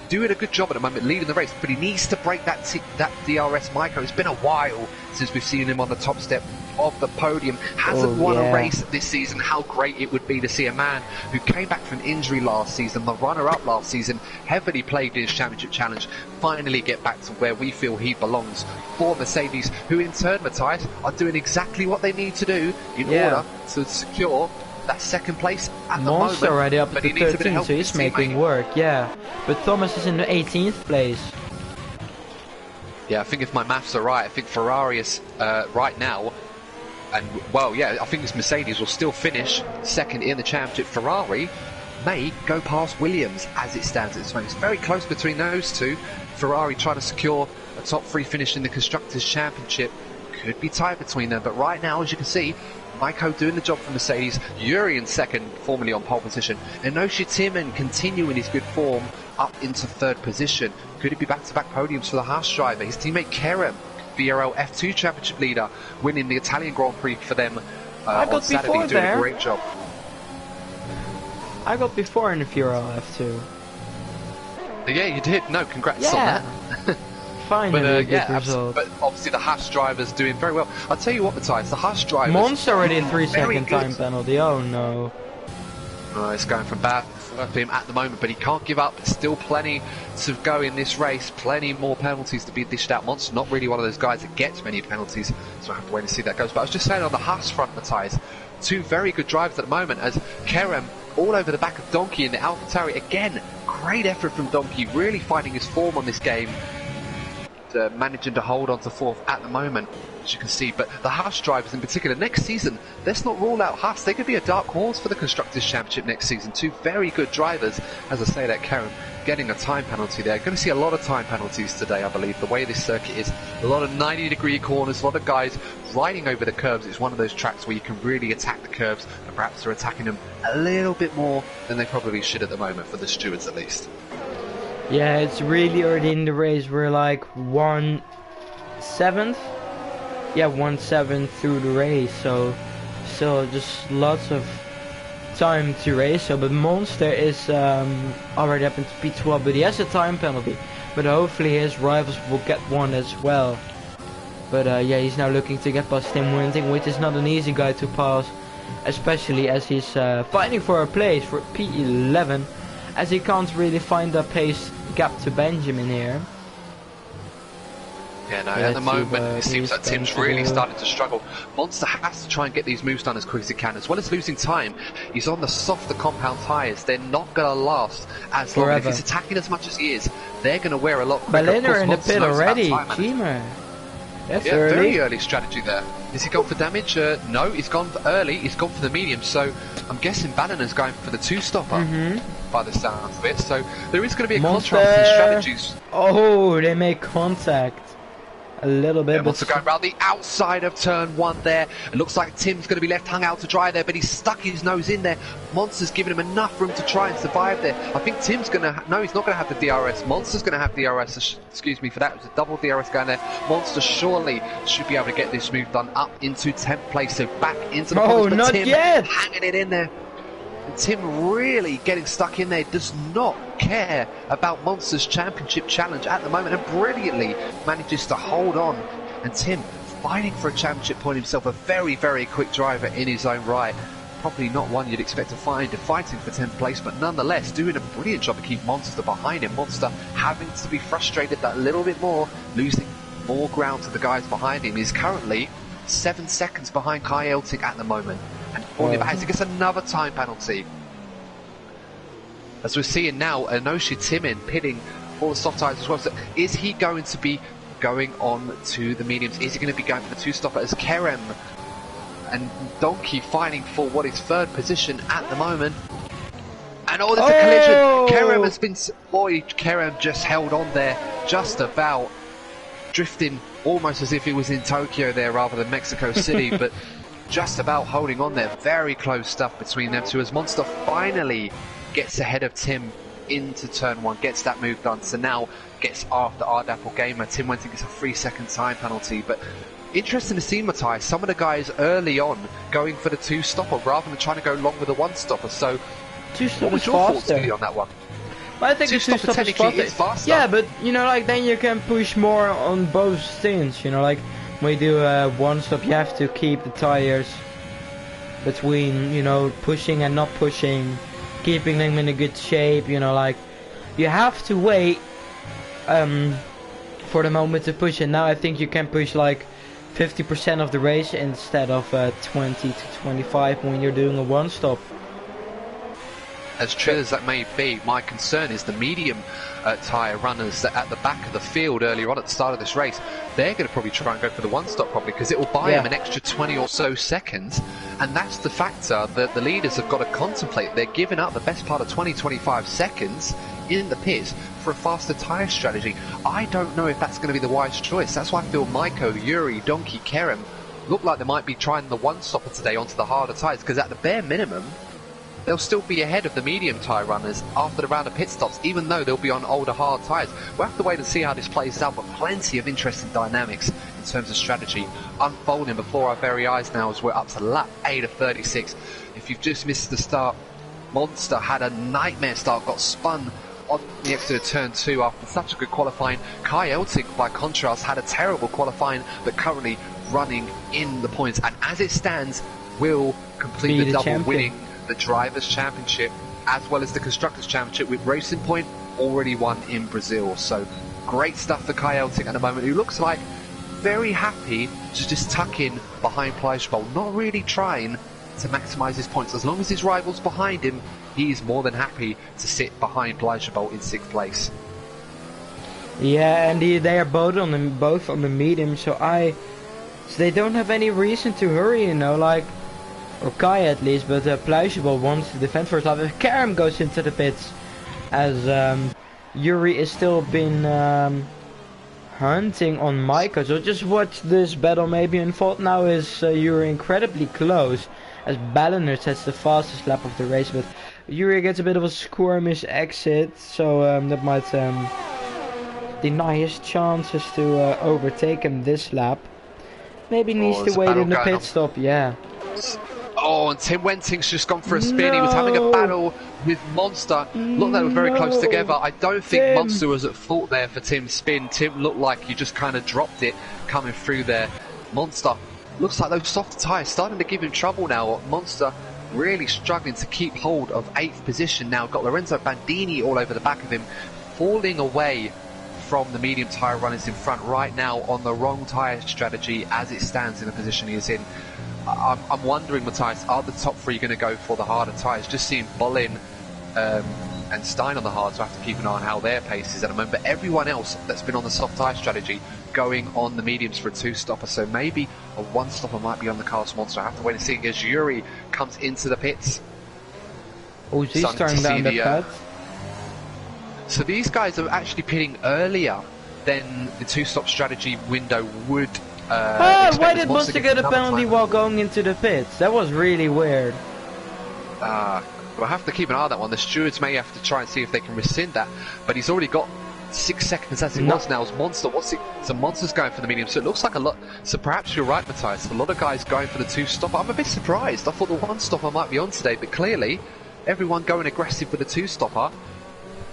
doing a good job at the moment, leading the race, but he needs to break that DRS. Maiko, it's been a while since we've seen him on the top step of the podium. Hasn't won a race this season. How great it would be to see a man who came back from injury last season, the runner-up last season, heavily plagued in his championship challenge, finally get back to where we feel he belongs for Mercedes, who in turn, Matthias, are doing exactly what they need to do in order to secure that second place at the moment. Monster already up to 13, so he's making work, But Thomas is in the 18th place. Yeah, I think if my maths are right, I think Ferrari is right now, and well, I think this Mercedes will still finish second in the championship. Ferrari may go past Williams as it stands at this moment. It's very close between those two. Ferrari trying to secure a top 3 finish in the Constructors' Championship. Could be tight between them, but right now, as you can see, Maiko doing the job for Mercedes, Yuri in second, formerly on pole position, and Enoshi Timan continuing his good form up into 3rd position. Could it be back-to-back podiums for the Haas driver? His teammate Kerem, VRL F2 Championship leader, winning the Italian Grand Prix for them on Saturday, doing a great job. I got before in the VRL F2. Yeah, you did. No, congrats on that. Finally, but obviously the Haas driver's doing very well. I'll tell you what, Matthias, the Haas driver. Monster already a 3-second time penalty. Oh no. It's going from bad for him at the moment, but he can't give up. There's still plenty to go in this race. Plenty more penalties to be dished out. Monster not really one of those guys that gets many penalties, so I have to wait and see how that goes. But I was just saying on the Haas front, Matthias, 2 very good drivers at the moment, as Kerem all over the back of Donkey in the AlphaTauri. Again, great effort from Donkey, really finding his form on this game. Managing to hold on to 4th at the moment, as you can see. But the Haas drivers in particular, next season, let's not rule out Haas. They could be a dark horse for the Constructors' Championship next season. 2 very good drivers. As I say that, Karen getting a time penalty there. Going to see a lot of time penalties today, I believe, the way this circuit is. A lot of 90-degree corners, a lot of guys riding over the curbs. It's one of those tracks where you can really attack the curbs, and perhaps they're attacking them a little bit more than they probably should at the moment, for the stewards at least. Yeah, it's really early in the race. We're like 1/7. Yeah, 1/7 through the race. So just lots of time to race. So, but Monster is already up into P12, but he has a time penalty. But hopefully his rivals will get one as well. But he's now looking to get past Tim Winting, which is not an easy guy to pass, especially as he's fighting for a place for P11. As he can't really find a pace gap to Benjamin here. Yeah, no, at the moment it seems like Tim's really starting to struggle. Monster has to try and get these moves done as quick as he can, as well as losing time. He's on the softer compound tyres. They're not going to last as long. If he's attacking as much as he is, they're going to wear a lot quicker. Berliner in the pit already, Cheemer. That's early. Very early strategy there. Is he gone for damage? No, he's gone for early. He's gone for the medium. So I'm guessing Balliner's going for the two-stopper by the sounds of it. So there is going to be a contrast in strategies. Oh, they make contact. A little bit. Monster going around the outside of turn 1 there. It looks like Tim's going to be left hung out to dry there, but he's stuck his nose in there. Monster's giving him enough room to try and survive there. I think Tim's going to... No, he's not going to have the DRS. Monster's going to have DRS. Excuse me for that. It was a double DRS going there. Monster surely should be able to get this move done up into 10th place. So back into the points, but not Tim yet. Hanging it in there. Tim really getting stuck in there, does not care about Monster's championship challenge at the moment, and brilliantly manages to hold on. And Tim fighting for a championship point himself, a very, very quick driver in his own right. Probably not one you'd expect to find fighting for 10th place, but nonetheless doing a brilliant job to keep Monster behind him. Monster having to be frustrated that little bit more, losing more ground to the guys behind him. He's currently 7 seconds behind Kai Elting at the moment. And as he gets another time penalty. As we're seeing now, Enoshi Timin pitting for the soft tyres as well. So is he going to be going on to the mediums? Is he going to be going for the two-stopper as Kerem and Donkey fighting for what is 3rd position at the moment? And there's a collision. Kerem has been... Boy, Kerem just held on there, just about drifting almost as if he was in Tokyo there rather than Mexico City, but just about holding on there. Very close stuff between them two as Monster finally gets ahead of Tim into turn 1, gets that move done. So now gets after Ardapple Gamer. Tim Wenting gets a 3-second time penalty, but interesting to see, Matthias, some of the guys early on going for the two-stopper rather than trying to go long with the one-stopper. So what was your thoughts really on that one? Well, I think the two-stopper is faster. Yeah, but you know, like then you can push more on both things. You know, like when you do one-stop, you have to keep the tires between, you know, pushing and not pushing, keeping them in a good shape. You know, like you have to wait for the moment to push, and now I think you can push like 50% of the race instead of 20 to 25 when you're doing a one-stop. As true as that may be, my concern is the medium tyre runners that at the back of the field earlier on at the start of this race. They're going to probably try and go for the one-stop probably, because it will buy them an extra 20 or so seconds, and that's the factor that the leaders have got to contemplate. They're giving up the best part of 20-25 seconds in the pits for a faster tyre strategy. I don't know if that's going to be the wise choice. That's why I feel Maiko, Yuri, Donkey, Kerem look like they might be trying the one-stopper today onto the harder tyres, because at the bare minimum they'll still be ahead of the medium tyre runners after the round of pit stops, even though they'll be on older hard tyres. We'll have to wait and see how this plays out, but plenty of interesting dynamics in terms of strategy unfolding before our very eyes now as we're up to lap 8 of 36. If you've just missed the start, Monster had a nightmare start, got spun on the exit of turn 2 after such a good qualifying. Kai Elting, by contrast, had a terrible qualifying, but currently running in the points, and as it stands, will complete the double, winning the Drivers' Championship as well as the Constructors' Championship, with Racing Point already won in Brazil. So great stuff for Kai Elting at the moment, who looks like very happy to just tuck in behind Pleijsbol, not really trying to maximise his points. As long as his rival's behind him, he's more than happy to sit behind Pleijsbol in 6th place. Yeah, and they are both on the medium, so they don't have any reason to hurry, you know, like, or Kai at least, but Pleijsbol wants to defend for his life. If Kerem goes into the pits, as Yuri is still been hunting on Maiko, so just watch this battle maybe unfold. Now is Yuri incredibly close, as Balliner sets the fastest lap of the race, but Yuri gets a bit of a squirmish exit, so that might deny his chances to overtake him this lap. Maybe needs to wait in the pit stop, yeah. Oh, and Tim Wenting's just gone for a spin. He was having a battle with Monster. Looked like they were very close together. I don't think Monster was at fault there for Tim's spin. Tim looked like he just kind of dropped it coming through there. Monster looks like those soft tyres starting to give him trouble now. Monster really struggling to keep hold of 8th position now. Got Lorenzo Bandini all over the back of him, falling away from the medium tyre runners in front right now on the wrong tyre strategy as it stands in the position he is in. I'm wondering, Matthias, are the top three going to go for the harder tyres? Just seeing Bolin and Stein on the hard, so I have to keep an eye on how their pace is at the moment. But everyone else that's been on the soft tyre strategy going on the mediums for a two-stopper, so maybe a one-stopper might be on the cards monster. I have to wait and see as Yuri comes into the pits. Oh, he's starting down the cut. So these guys are actually pitting earlier than the two-stop strategy window would. Why did Monster get a penalty while going into the pits? That was really weird. We'll have to keep an eye on that one. The stewards may have to try and see if they can rescind that, but he's already got 6 seconds as it was now as Monster. So Monster's going for the medium, so it looks like a lot. So perhaps you're right, Matthias. A lot of guys going for the two-stopper. I'm a bit surprised. I thought the one-stopper might be on today, but clearly everyone going aggressive with the two-stopper.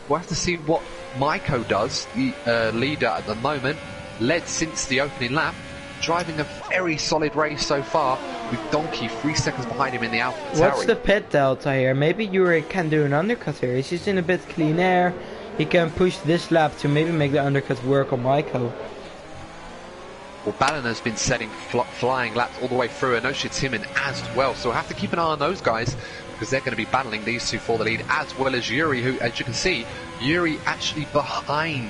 We'll have to see what Maiko does, the leader at the moment, led since the opening lap, driving a very solid race so far, with Donkey 3 seconds behind him in the Alpha. What's the pit delta here? Maybe Yuri can do an undercut here. He's just in a bit clean air. He can push this lap to maybe make the undercut work on Maiko. Well, Ballina's been setting flying laps all the way through, and Oshie Timon as well, so we'll have to keep an eye on those guys, because they're going to be battling these two for the lead, as well as Yuri, who, as you can see, Yuri actually behind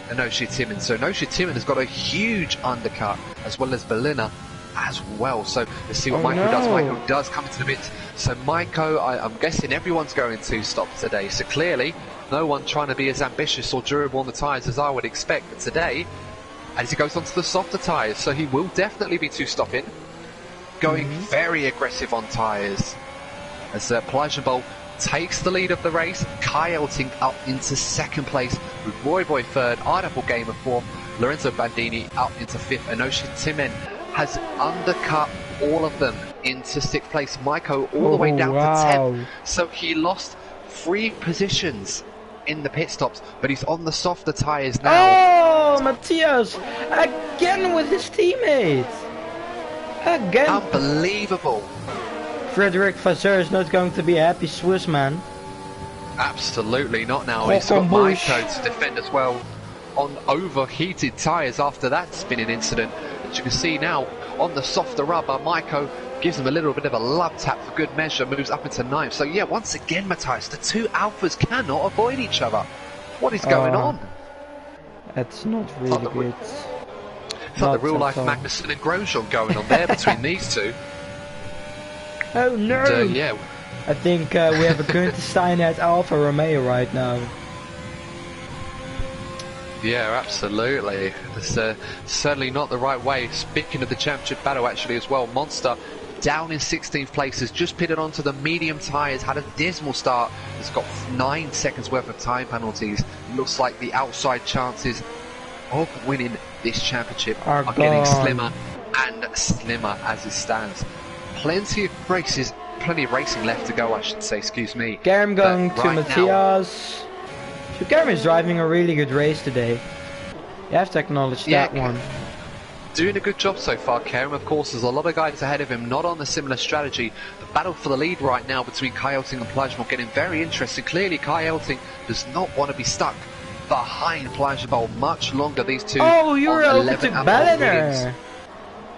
Oshie Timon. So Oshie Timon has got a huge undercut, as well as Ballina as well. So let's see what Maiko does. Maiko does come into the bit. So Maiko, I'm guessing everyone's going to stop today. So clearly, no one trying to be as ambitious or durable on the tyres as I would expect. But today, as he goes onto the softer tyres, so he will definitely be two-stopping. Going very aggressive on tyres. As Plagenbol takes the lead of the race, Kai Elting up into second place with Roy Boy third, Ardapple Gamer fourth, Lorenzo Bandini up into fifth, and Oshie Timon has undercut all of them into sixth place. Maiko all the way down to 10th, so he lost 3 positions in the pit stops, but he's on the softer tyres now. Oh, Matthias again with his teammates. Again. Unbelievable. Frederick Vasseur is not going to be a happy Swiss man. Absolutely not now. He's got Maiko to defend as well on overheated tyres after that spinning incident. As you can see now on the softer rubber, Maiko gives him a little bit of a love tap for good measure, moves up into 9th. So yeah, once again, Matthias, the two alphas cannot avoid each other. What is going on? That's not really good. It's like the real life Magnussen and Grosjean going on there between these two. Oh no! And, yeah. I think we have a Gunther Steiner at Alfa Romeo right now. Yeah, absolutely. It's certainly not the right way. Speaking of the championship battle actually as well, Monster down in 16th place, has just pitted onto the medium tyres, had a dismal start, has got 9 seconds worth of time penalties. Looks like the outside chances of winning this championship are getting slimmer and slimmer as it stands. Plenty of racing left to go, I should say, excuse me. Garam going to Matthias. So Garam is driving a really good race today. You have to acknowledge that one. Doing a good job so far, Karam. Of course, there's a lot of guys ahead of him, not on a similar strategy. The battle for the lead right now between Kai Elting and Plagemol getting very interesting. Clearly, Kai Elting does not want to be stuck behind Plagemol much longer. These two. Oh, you're over to Balliner.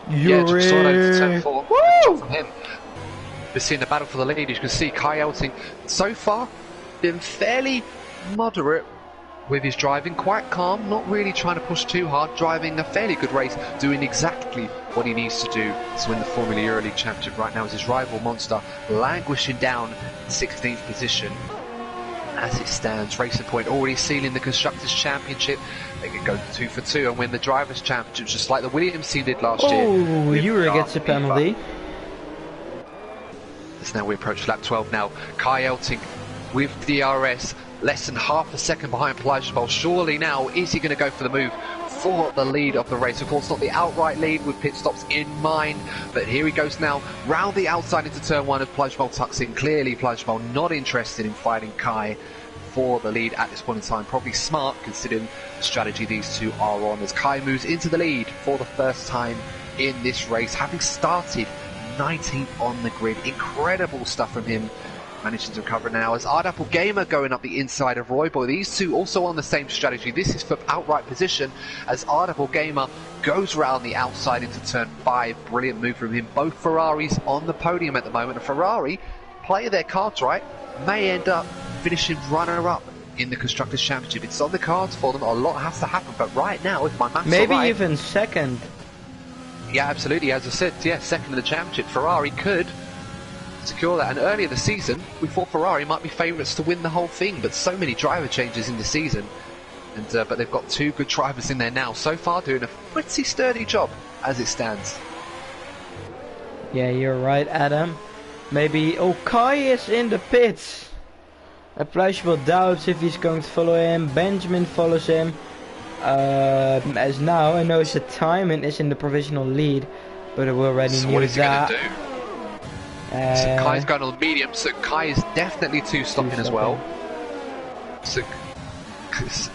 Yeah, just saw over to turn 4. Woo! From him. We're seeing the battle for the lead. You can see Kai Elting so far been fairly moderate with his driving, quite calm, not really trying to push too hard, driving a fairly good race, doing exactly what he needs to do to win the Formula EuroLeague Championship. Right now is his rival Monster languishing down in 16th position as it stands. Racing Point already sealing the Constructors' Championship. They could go 2 for 2 and win the Drivers' Championship just like the Williams team did last year. Oh, Yuri gets a penalty. As now we approach lap 12 now. Kai Elting with DRS, less than half a second behind Plagebol. Surely now, is he going to go for the move for the lead of the race? Of course, not the outright lead with pit stops in mind, but here he goes now, round the outside into turn 1 as Plagebol tucks in. Clearly, Plagebol not interested in fighting Kai for the lead at this point in time. Probably smart, considering the strategy these two are on, as Kai moves into the lead for the first time in this race, having started 19th on the grid. Incredible stuff from him. managing to recover now as Ardapple Gamer going up the inside of Royboy. These two also on the same strategy. This is for outright position as Ardapple Gamer goes around the outside into turn 5. Brilliant move from him. Both Ferraris on the podium at the moment. A Ferrari, play their cards right, may end up finishing runner-up in the Constructors' Championship. It's on the cards for them. A lot has to happen, but right now, if my maths maybe are right, even second. Yeah, absolutely. As I said, yeah, second in the championship. Ferrari could secure that. And earlier this season, we thought Ferrari might be favourites to win the whole thing, but so many driver changes in the season. And but they've got 2 good drivers in there now. So far, doing a pretty sturdy job as it stands. Yeah, you're right, Adam. Maybe Kai is in the pits. Appreciable doubts if he's going to follow him. Benjamin follows him. As now, I know the timing is in the provisional lead, but we already so knew what is that. he going to do? So Kai's going on the medium, so Kai is definitely two-stopping as well. So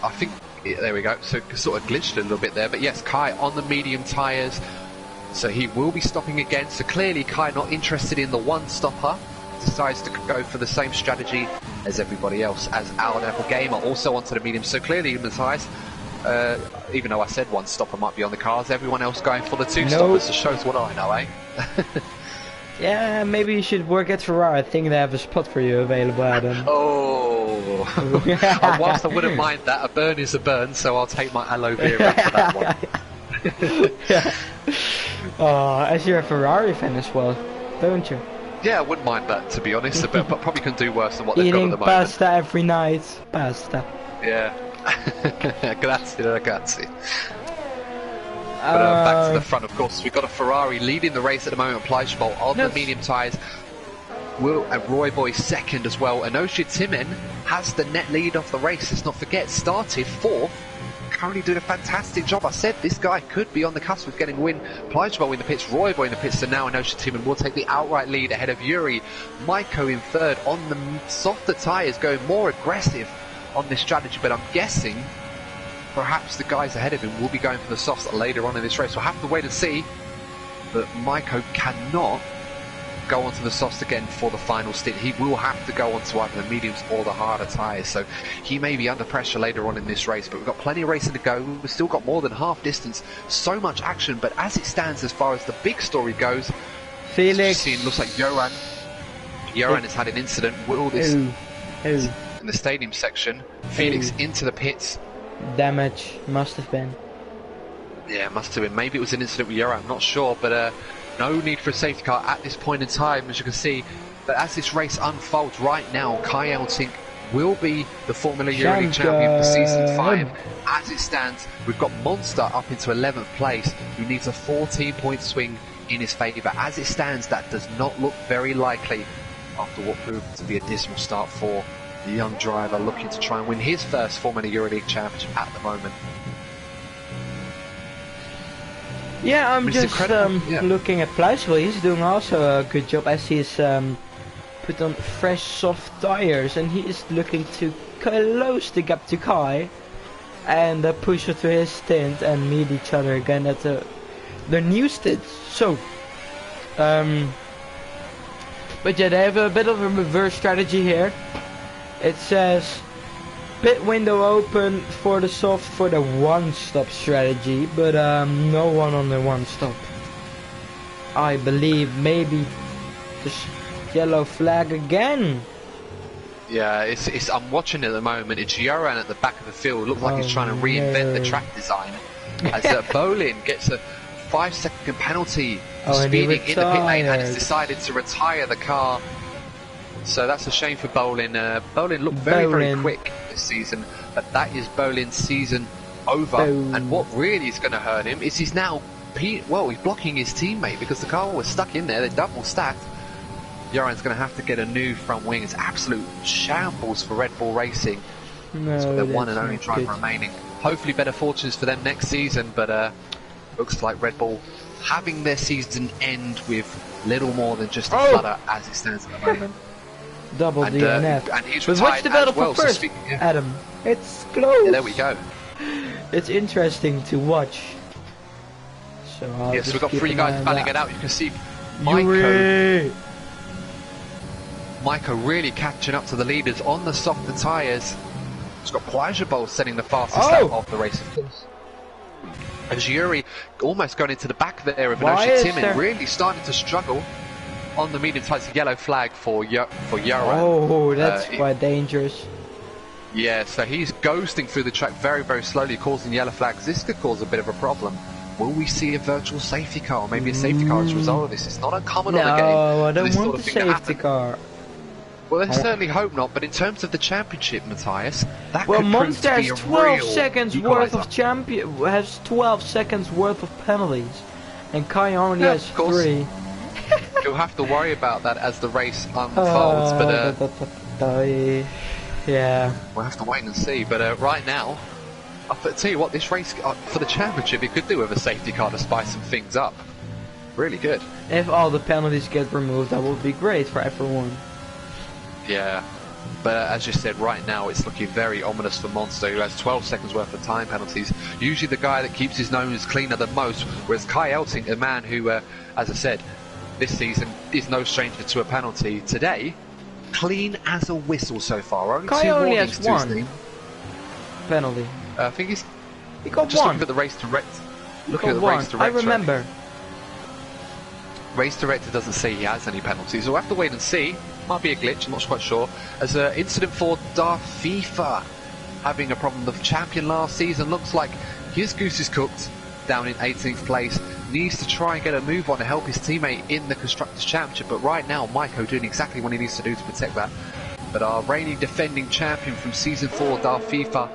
I think, there we go, so sort of glitched a little bit there, but yes, Kai on the medium tyres, so he will be stopping again. So clearly Kai not interested in the one-stopper, decides to go for the same strategy as everybody else, as Ardapple Gamer also onto the medium. So clearly Matthias, even though I said one stopper might be on the cards, everyone else going for the 2 stoppers. So shows what I know, eh? Yeah, maybe you should work at Ferrari. I think they have a spot for you available, Adam. Oh, whilst I wouldn't mind that, a burn is a burn, so I'll take my aloe vera for that one. Yeah. Oh, as you're a Ferrari fan as well, don't you? Yeah, I wouldn't mind that, to be honest, but probably can do worse than what they've got at the moment. Eating pasta every night. Pasta. Yeah. Grazie, ragazzi. But back to the front, of course, we've got a Ferrari leading the race at the moment. Fleischbold on the medium tyres. Will and Royboy second as well. And Oshie Timin has the net lead of the race. Let's not forget, started 4th. Currently doing a fantastic job. I said this guy could be on the cusp of getting a win. Fleischbold in the pits, Royboy in the pits, so now Oshie Timin will take the outright lead ahead of Yuri. Maiko in 3rd on the softer tyres, going more aggressive on this strategy, but I'm guessing perhaps the guys ahead of him will be going for the softs later on in this race. We'll have to wait and see, but Maiko cannot go onto the softs again for the final stint. He will have to go onto either the mediums or the harder tyres, so he may be under pressure later on in this race, but we've got plenty of racing to go. We've still got more than half distance, so much action, but as it stands, as far as the big story goes, Felix, looks like Joran has had an incident with all this in the stadium section. Felix into the pits. Damage, must have been. Yeah, must have been. Maybe it was an incident with Joran, I'm not sure, but no need for a safety car at this point in time, as you can see. But as this race unfolds right now, Kai Eltink will be the Formula EuroLeague champion for Season 5. As it stands, we've got Monster up into 11th place, who needs a 14-point swing in his favour. As it stands, that does not look very likely after what proved to be a dismal start for the young driver looking to try and win his first Formula EuroLeague championship at the moment. Yeah, I'm just looking at Fleischbold. He's doing also a good job as he's put on fresh soft tires, and he is looking to close the gap to Kai and push her to his stint and meet each other again at the new stint. So, but yeah, they have a bit of a reverse strategy here. It says pit window open for the soft for the one-stop strategy, but no one on the one-stop. I believe maybe the yellow flag again. Yeah, it's I'm watching it at the moment. It's Joran at the back of the field. Looks like he's trying to reinvent the track design. As Bolin gets a 5-second penalty for speeding in the pit lane and has decided to retire the car. So that's a shame for Bolin. Bolin looked very quick this season, but that is Bolin's season over. And what really is going to hurt him is he's now, he's blocking his teammate because the car was stuck in there. They're double stacked. Joran's going to have to get a new front wing. It's absolute shambles for Red Bull Racing. No, so they're one and only driver remaining. Hopefully better fortunes for them next season, but looks like Red Bull having their season end with little more than just a flutter as it stands at the moment. Double DNF. And he's but watch the battle for first, Adam. It's close. Yeah, there we go. It's interesting to watch. So yes, we've got 3 guys battling it out. You can see Maiko Maiko really catching up to the leaders on the softer tyres. It's got Poijabol setting the fastest lap of the race, of course. As Yuri almost going into the back there of Inoshi Timin, really starting to struggle on the medium tyres. Yellow flag for Yoran. Oh, that's quite dangerous. Yeah, so he's ghosting through the track very, very slowly, causing yellow flags. This could cause a bit of a problem. Will we see a virtual safety car, or maybe a safety car as a result of this? It's not uncommon on the game. No, I don't want the safety car. Well, I certainly hope not, but in terms of the championship, Matthias, that well, could prove to be a 12 seconds worth of has 12 seconds worth of penalties, and Kai only has 3. You'll have to worry about that as the race unfolds, yeah, we'll have to wait and see. But right now, I'll tell you what, this race for the championship, it could do with a safety car to spice some things up. Really good. If all the penalties get removed, that would be great for everyone. Yeah, but as you said, right now it's looking very ominous for Monster, who has 12 seconds worth of time penalties. Usually the guy that keeps his nose cleaner than most, whereas Kai Elting, a man who, as I said, this season is no stranger to a penalty. Today, clean as a whistle so far. Only has 1 penalty. I think he got just 1. looking at the race director. Looking at the race director. I remember. Race director doesn't say he has any penalties. We'll have to wait and see. Might be a glitch, I'm not quite sure. As an incident for Darfifa having a problem. The champion last season looks like his goose is cooked down in 18th place. Needs to try and get a move on to help his teammate in the Constructors' Championship, but right now Maiko doing exactly what he needs to do to protect that. But our reigning defending champion from Season 4, Darfifa,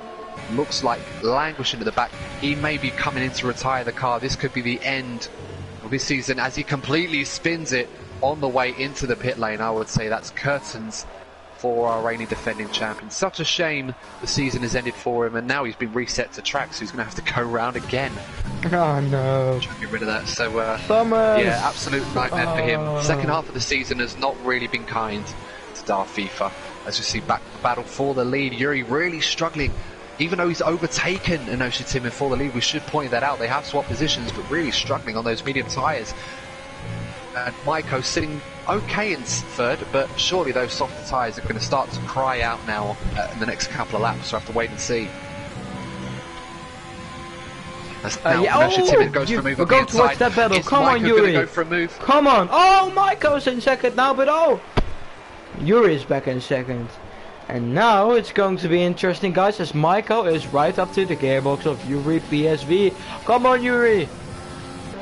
looks like languishing at the back. He may be coming in to retire the car. This could be the end of this season as he completely spins it on the way into the pit lane. I would say that's curtains for our reigning defending champion. Such a shame the season has ended for him, and now he's been reset to track, so he's going to have to go round again. Oh no. Try to get rid of that. So yeah, absolute nightmare for him. Second half of the season has not really been kind to Darfifa. As you see, back to the battle for the lead. Yuri really struggling. Even though he's overtaken Inoshi Timin for the lead, we should point that out. They have swapped positions, but really struggling on those medium tyres. And Maiko sitting okay in third, but surely those softer tyres are going to start to cry out now in the next couple of laps, so I have to wait and see. As now Inoshi Timin goes for a move. We're going towards that battle. Come on, Yuri. Go for a move? Come on. Oh, Maiko's in second now, but Yuri is back in second. And now it's going to be interesting, guys, as Maiko is right up to the gearbox of Yuri PSV. Come on, Yuri.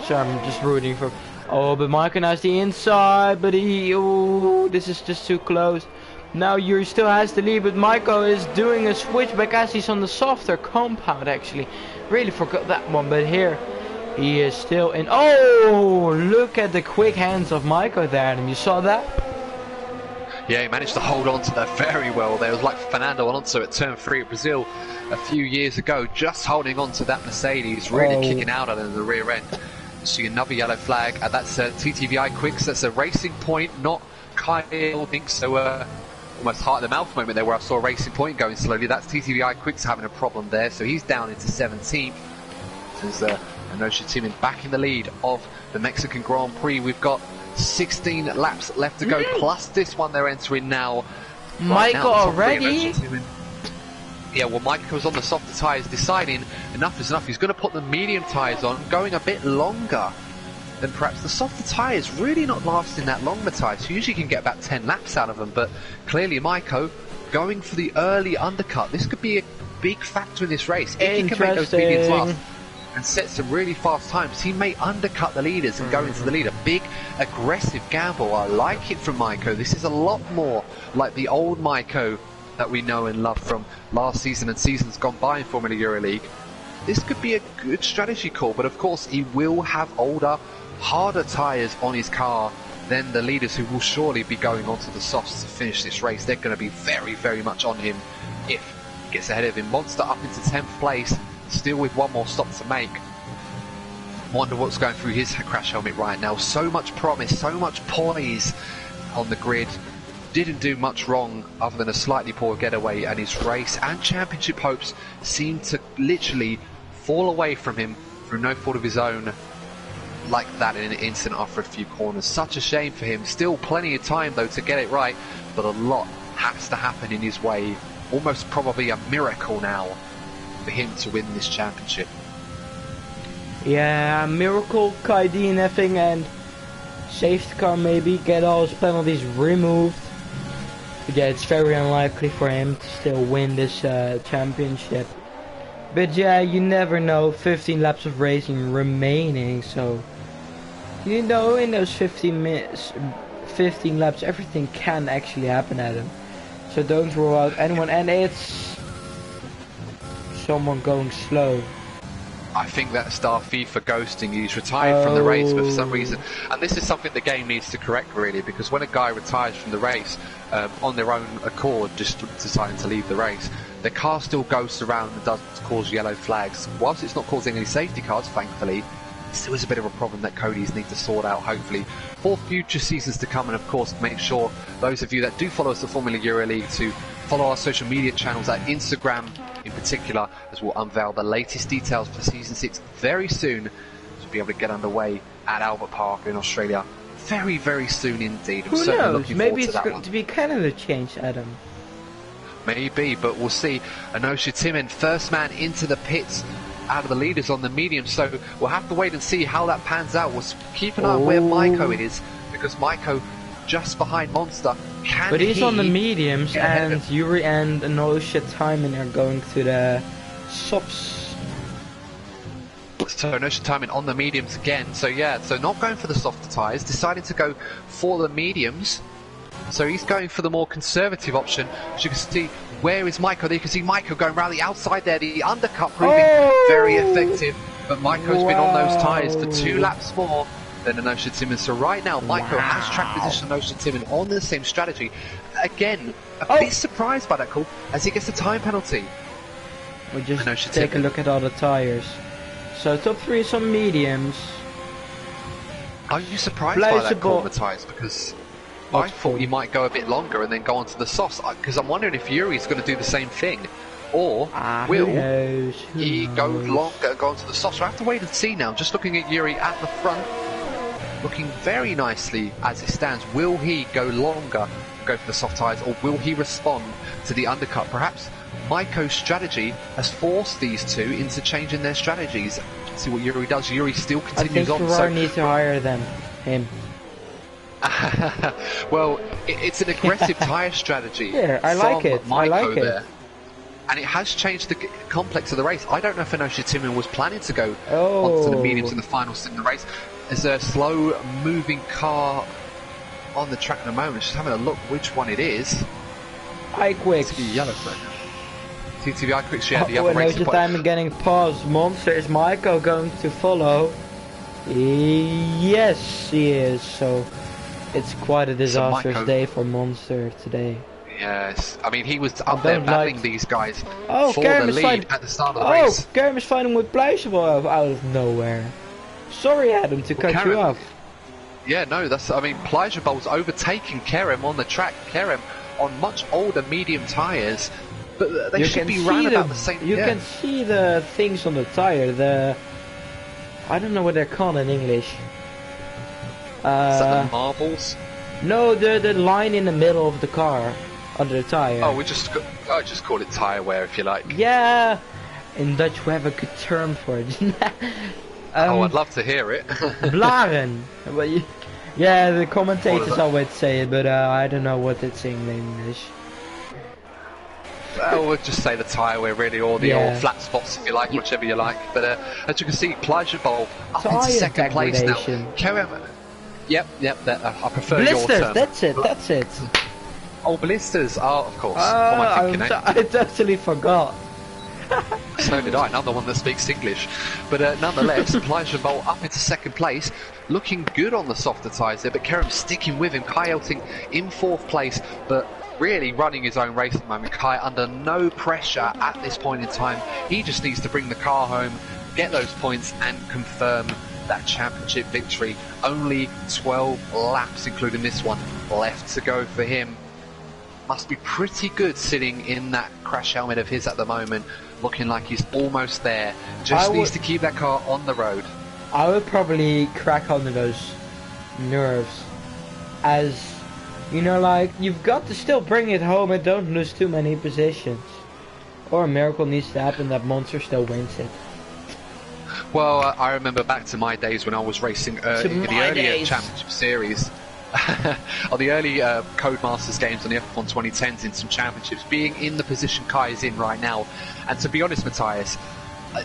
So I'm just rooting for... Oh, but Maiko now has the inside, but this is just too close. Now Yuri still has the lead, but Maiko is doing a switchback as he's on the softer compound, actually. Really forgot that one, but here he is still in... Oh, look at the quick hands of Maiko there, and you saw that? Yeah, he managed to hold on to that very well there. It was like Fernando Alonso at turn 3 at Brazil a few years ago, just holding on to that Mercedes, really kicking out at the rear end. See another yellow flag, and that's TTVI Quicks. That's a Racing Point, not Kyle Elting. So almost heart of the mouth moment there where I saw Racing Point going slowly. That's TTVI Quicks having a problem there, so he's down into 17th. There's Inoshi Timin back in the lead of the Mexican Grand Prix. We've got 16 laps left to go, plus this one they're entering now. Maiko already? Yeah, well, Maiko's on the softer tyres, deciding enough is enough. He's going to put the medium tyres on, going a bit longer than perhaps the softer tyres. Really not lasting that long, Matthias. You usually can get about 10 laps out of them, but clearly Maiko going for the early undercut. This could be a big factor in this race. If he can make those mediums last and set some really fast times, he may undercut the leaders and go into the lead. A big, aggressive gamble. I like it from Maiko. This is a lot more like the old Maiko that we know and love from last season and seasons gone by in Formula Euroleague. This could be a good strategy call, but of course he will have older, harder tyres on his car than the leaders, who will surely be going onto the softs to finish this race. They're going to be very, very much on him if he gets ahead of him. Monster up into 10th place, still with one more stop to make. Wonder what's going through his crash helmet right now. So much promise, so much poise on the grid. Didn't do much wrong other than a slightly poor getaway, and his race and championship hopes seem to literally fall away from him through no fault of his own. like that in an instant after a few corners. Such a shame for him. Still plenty of time though to get it right, but a lot has to happen in his way. Almost probably a miracle now for him to win this championship. Yeah, miracle, Kai DNFing and safety car maybe, get all his penalties removed. But yeah, it's very unlikely for him to still win this championship. But yeah, you never know, 15 laps of racing remaining, so you know in those 15 laps everything can actually happen at him. So don't rule out anyone, and it's someone going slow. I think that's Starfy for ghosting. He's retired from the race, but for some reason, and this is something the game needs to correct really, because when a guy retires from the race on their own accord, just deciding to leave the race, the car still ghosts around and does cause yellow flags. Whilst it's not causing any safety cars, thankfully, it still is a bit of a problem that Cody's need to sort out, hopefully, for future seasons to come. And of course, make sure those of you that do follow us at Formula Euro League to follow our social media channels, at Instagram in particular, as we'll unveil the latest details for Season 6 very soon, to be able to get underway at Albert Park in Australia very, very soon indeed. I'm Who certainly knows? looking Maybe forward to it's that going one. to be Canada change, Adam. Maybe, but we'll see. Anosha Timin, first man into the pits out of the leaders on the medium, so we'll have to wait and see how that pans out. We'll keep an eye on where Maiko is, because Maiko just behind Monster. But he's on the mediums, and Yuri and Anosha Timon are going to the softs. So Anosha Timon on the mediums again, so yeah, so not going for the softer tyres, deciding to go for the mediums. So he's going for the more conservative option. As you can see, where is Maiko? There you can see Maiko going around the outside there, the undercut proving very effective. But Maiko's been on those tyres for 2 laps more than Anosha Timon. So right now, Maiko has track position Anosha Timon on the same strategy. Again, a bit surprised by that call, as he gets a time penalty. We'll just take a look at all the tyres. So top 3 is on mediums. Are you surprised by that call, Matthias? Because I thought he might go a bit longer and then go on to the softs, because I'm wondering if Yuri's going to do the same thing, or will he go longer and go on to the softs. We'll have to wait and see now. Just looking at Yuri at the front, looking very nicely as it stands. Will he go longer and go for the soft tyres, or will he respond to the undercut? Perhaps Maiko's strategy has forced these two into changing their strategies. Let's see what Yuri does. Yuri still continues on. I think Ferrari needs to hire him. Well, it's an aggressive tyre strategy. Yeah, I like it. Maiko I like there. it. And it has changed the complex of the race. I don't know if Anosha Timon was planning to go onto the mediums in the final stint of the race. There's a slow moving car on the track at the moment. Just having a look which one it is. iQuicks. The yellow flag. TTV iQuicks, yeah, the other race. Anosha Timon getting paused. Monster, is Maiko going to follow? Yes, he is. So it's quite a disastrous day for Monster today. Yes, I mean he was up there battling these guys for Kerem the lead at the start of the race. Kerem is fighting with Blijsable out of nowhere. Sorry, Adam, to cut you off. Yeah, no, that's. I mean, Blijsable's overtaking Kerem on the track. Kerem on much older medium tyres, but they should be round about the same. You can see the things on the tyre. I don't know what they're called in English. Is that the marbles? No, the line in the middle of the car, under the tyre. Oh, I just call it tyre wear if you like. Yeah, in Dutch we have a good term for it. Oh, I'd love to hear it. Blaren. Yeah, the commentators always say it, but I don't know what it's in English. Well, we'll just say the tyre wear really, or the old flat spots if you like, whichever you like. But as you can see, Blijsable up into second place now. Kerem. Yep, I prefer blisters, your term. That's it. Oh, blisters. Oh, of course. What am I thinking, I totally forgot. So did I, another one that speaks English. But nonetheless, Blijsable up into second place, looking good on the softer tyres there, but Kerem sticking with him. Kai Elting in fourth place, but really running his own race at the moment. Kai under no pressure at this point in time. He just needs to bring the car home, get those points, and confirm that championship victory. Only 12 laps, including this one, left to go for him. Must be pretty good sitting in that crash helmet of his at the moment, looking like he's almost there. Just needs to keep that car on the road. I would probably crack under those nerves. As, you know, like, you've got to still bring it home and don't lose too many positions. Or a miracle needs to happen that Monster still wins it. Well, I remember back to my days when I was racing in the earlier championship series. On the early Codemasters games on the F1 2010s in some championships, being in the position Kai is in right now. And to be honest, Matthias,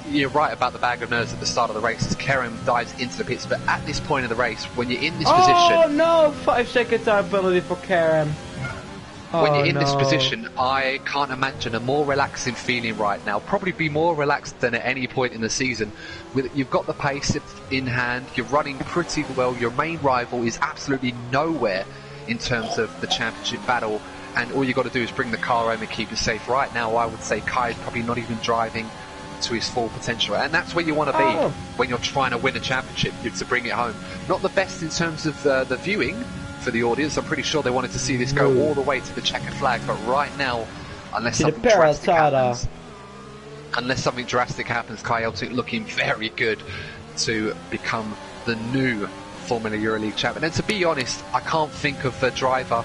you're right about the bag of nerves at the start of the race as Kerem dives into the pits, but at this point of the race, when you're in this position... Oh no, 5 second time penalty for Kerem. When you're in this position, I can't imagine a more relaxing feeling right now. Probably be more relaxed than at any point in the season. You've got the pace in hand, you're running pretty well, your main rival is absolutely nowhere in terms of the championship battle, and all you've got to do is bring the car home and keep it safe. Right now, I would say Kai's probably not even driving to his full potential, and that's where you want to be when you're trying to win a championship, to bring it home. Not the best in terms of the viewing for the audience. I'm pretty sure they wanted to see this go all the way to the checkered flag, but right now, unless something drastic happens, Kai Elting looking very good to become the new Formula EuroLeague champion. And to be honest, I can't think of a driver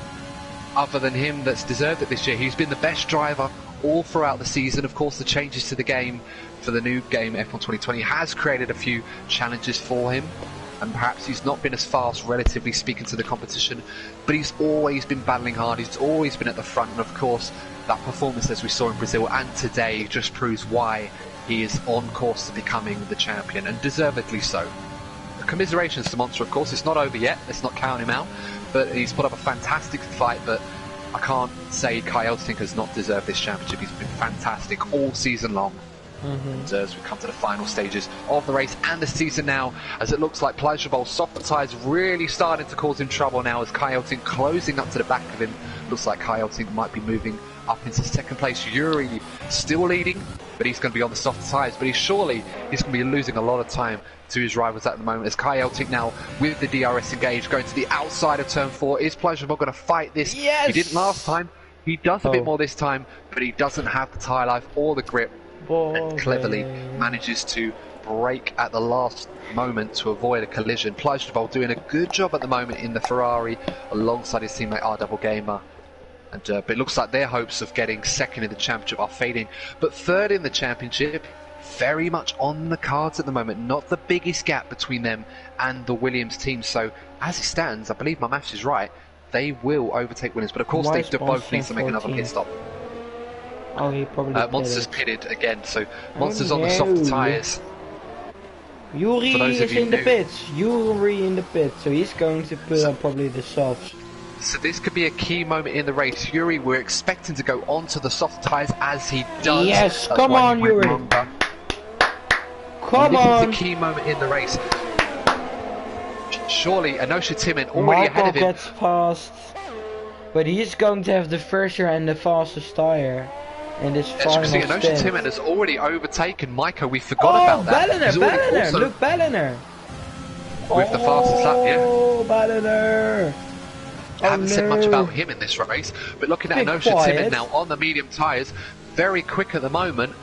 other than him that's deserved it this year. He's been the best driver all throughout the season. Of course, the changes to the game for the new game F1 2020 has created a few challenges for him, and perhaps he's not been as fast, relatively speaking, to the competition, but he's always been battling hard, he's always been at the front, and of course that performance as we saw in Brazil and today just proves why he is on course to becoming the champion, and deservedly so. Commiserations to Monster, of course. It's not over yet, let's not count him out, but he's put up a fantastic fight. But I can't say Kai Elting has not deserved this championship. He's been fantastic all season long. And as we come to the final stages of the race and the season now, as it looks like Pleasurable soft tyres really starting to cause him trouble now, as Kai Elting closing up to the back of him. Looks like Kai Elting might be moving up into second place. Yuri still leading, but he's going to be on the soft tyres, but he's going to be losing a lot of time to his rivals at the moment, as Kai Elting now with the DRS engaged going to the outside of turn 4. Is Pleasurable going to fight this? Yes! He didn't last time, he does a bit more this time, but he doesn't have the tyre life or the grip, and cleverly manages to brake at the last moment to avoid a collision. Pleasurable doing a good job at the moment in the Ferrari alongside his teammate R Double Gamer. And, but it looks like their hopes of getting second in the championship are fading. But third in the championship, very much on the cards at the moment. Not the biggest gap between them and the Williams team. So as it stands, I believe my maths is right, they will overtake Williams. But of course they both need to make another pit stop. Oh, he probably Monster's pitted again, so Monster's on the soft tyres. Yuri is in the pits. Yuri in the pits, so he's going to put on probably the softs. So this could be a key moment in the race. Yuri, we're expecting to go onto the soft tyres as he does. Yes, come on, Yuri. Come on. This is a key moment in the race. Surely, Anosha Timon already ahead of him. Gets past, but he's going to have the first year and the fastest tyre in this final stint. Anosha Timon has already overtaken Maiko. We forgot about that. Belliner, look, Belliner. With the fastest lap, yeah. Oh, Belliner. I haven't said much about him in this race, but looking at Anosha Timon now on the medium tyres, very quick at the moment,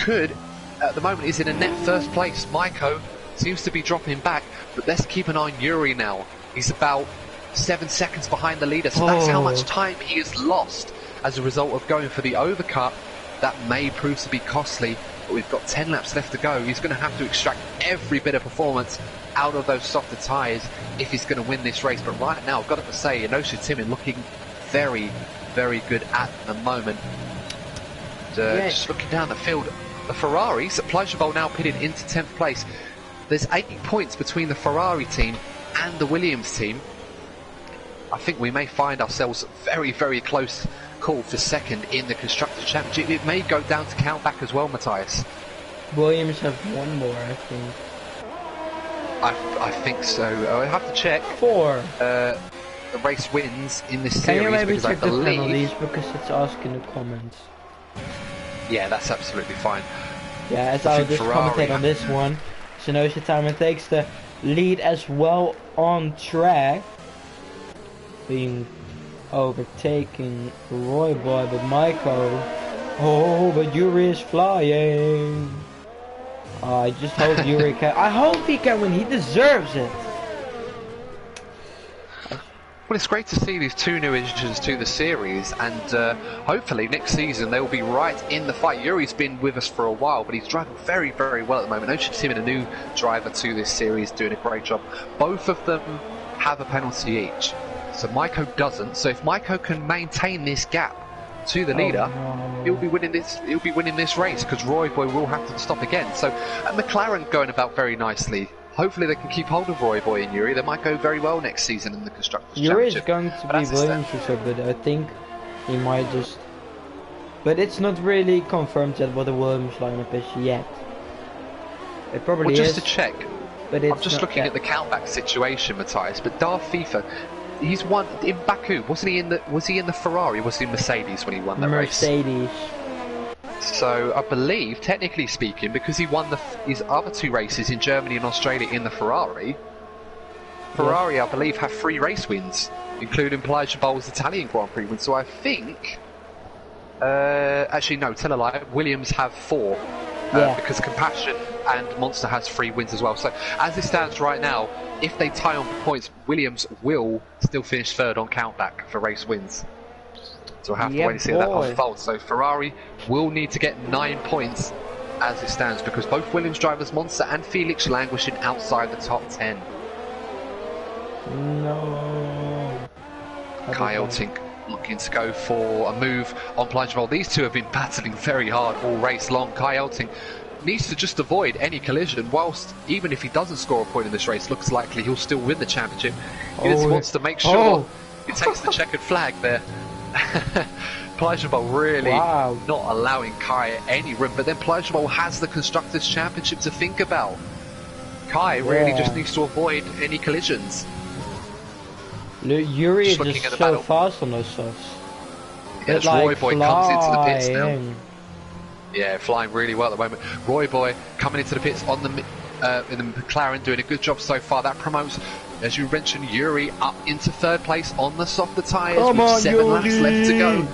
is in a net first place. Maiko seems to be dropping back, but let's keep an eye on Yuri now. He's about 7 seconds behind the leader, so that's how much time he has lost as a result of going for the overcut. That may prove to be costly, but we've got 10 laps left to go. He's going to have to extract every bit of performance out of those softer tyres if he's going to win this race. But right now, I've got to say, Anosha Timon looking very, very good at the moment. Just looking down the field, the Ferraris, Pleasurable now pitted into 10th place. There's 8 points between the Ferrari team and the Williams team. I think we may find ourselves very, very close call for second in the Constructors' Championship. It may go down to countback as well, Matthias. Williams have one more, I think. I think so. I have to check. 4. The race wins in this series. Can you maybe because check I believe... the penalties, because it's asking in the comments. Yeah, that's absolutely fine. Yeah, as I'll just commentate on this one. Anosha Timon takes the lead as well on track. Being overtaking Roy Boy, but Maiko. Oh, but Yuri is flying. I just hope Yuri can. I hope he can win. He deserves it. Well, it's great to see these two new additions to the series, and hopefully next season they'll be right in the fight. Yuri's been with us for a while, but he's driving very, very well at the moment. Ocean Tim, a new driver to this series, doing a great job. Both of them have a penalty each, so Maiko doesn't. So if Maiko can maintain this gap to the leader, he'll be winning this. He'll be winning this race because Roy Boy will have to stop again. So McLaren going about very nicely. Hopefully they can keep hold of Roy Boy and Yuri. They might go very well next season in the Constructors' Yuri is Championship. going to be Williams or so, but I think he might just... But it's not really confirmed yet what the Williams lineup is yet. It probably well, just is. to check, But it's I'm just looking yet. at the countback situation, Matthias. But Darth FIFA, he's won in Baku. Wasn't he in the? Was he in the Ferrari? Or was he in Mercedes when he won that race? Mercedes. So I believe, technically speaking, because he won his other two races in Germany and Australia in the Ferrari, I believe have 3 race wins, including Plage Bowl's Italian Grand Prix win. So I think, actually no, tell a lie, Williams have 4, because Compassion and Monster has 3 wins as well. So as it stands right now, if they tie on points, Williams will still finish 3rd on countback for race wins. So we'll have to wait and see how that unfolds. So Ferrari will need to get 9 points as it stands, because both Williams drivers, Monster and Felix, languishing outside the top 10. No. Kai Eltink looking to go for a move on Plage. These two have been battling very hard all race long. Kai Eltink needs to just avoid any collision, whilst even if he doesn't score a point in this race, looks likely he'll still win the championship. He just wants to make sure he takes the checkered flag there. Plage really not allowing Kai any room, but then Plage has the Constructors' Championship to think about. Kai really just needs to avoid any collisions. Yuri is just so fast on those softs. Yes, like Roy Boy comes into the pits now. Yeah, flying really well at the moment. Roy Boy coming into the pits on the in the McLaren, doing a good job so far. That promotes, as you mentioned, Yuri up into 3rd place on the softer tyres with 7 laps left to go.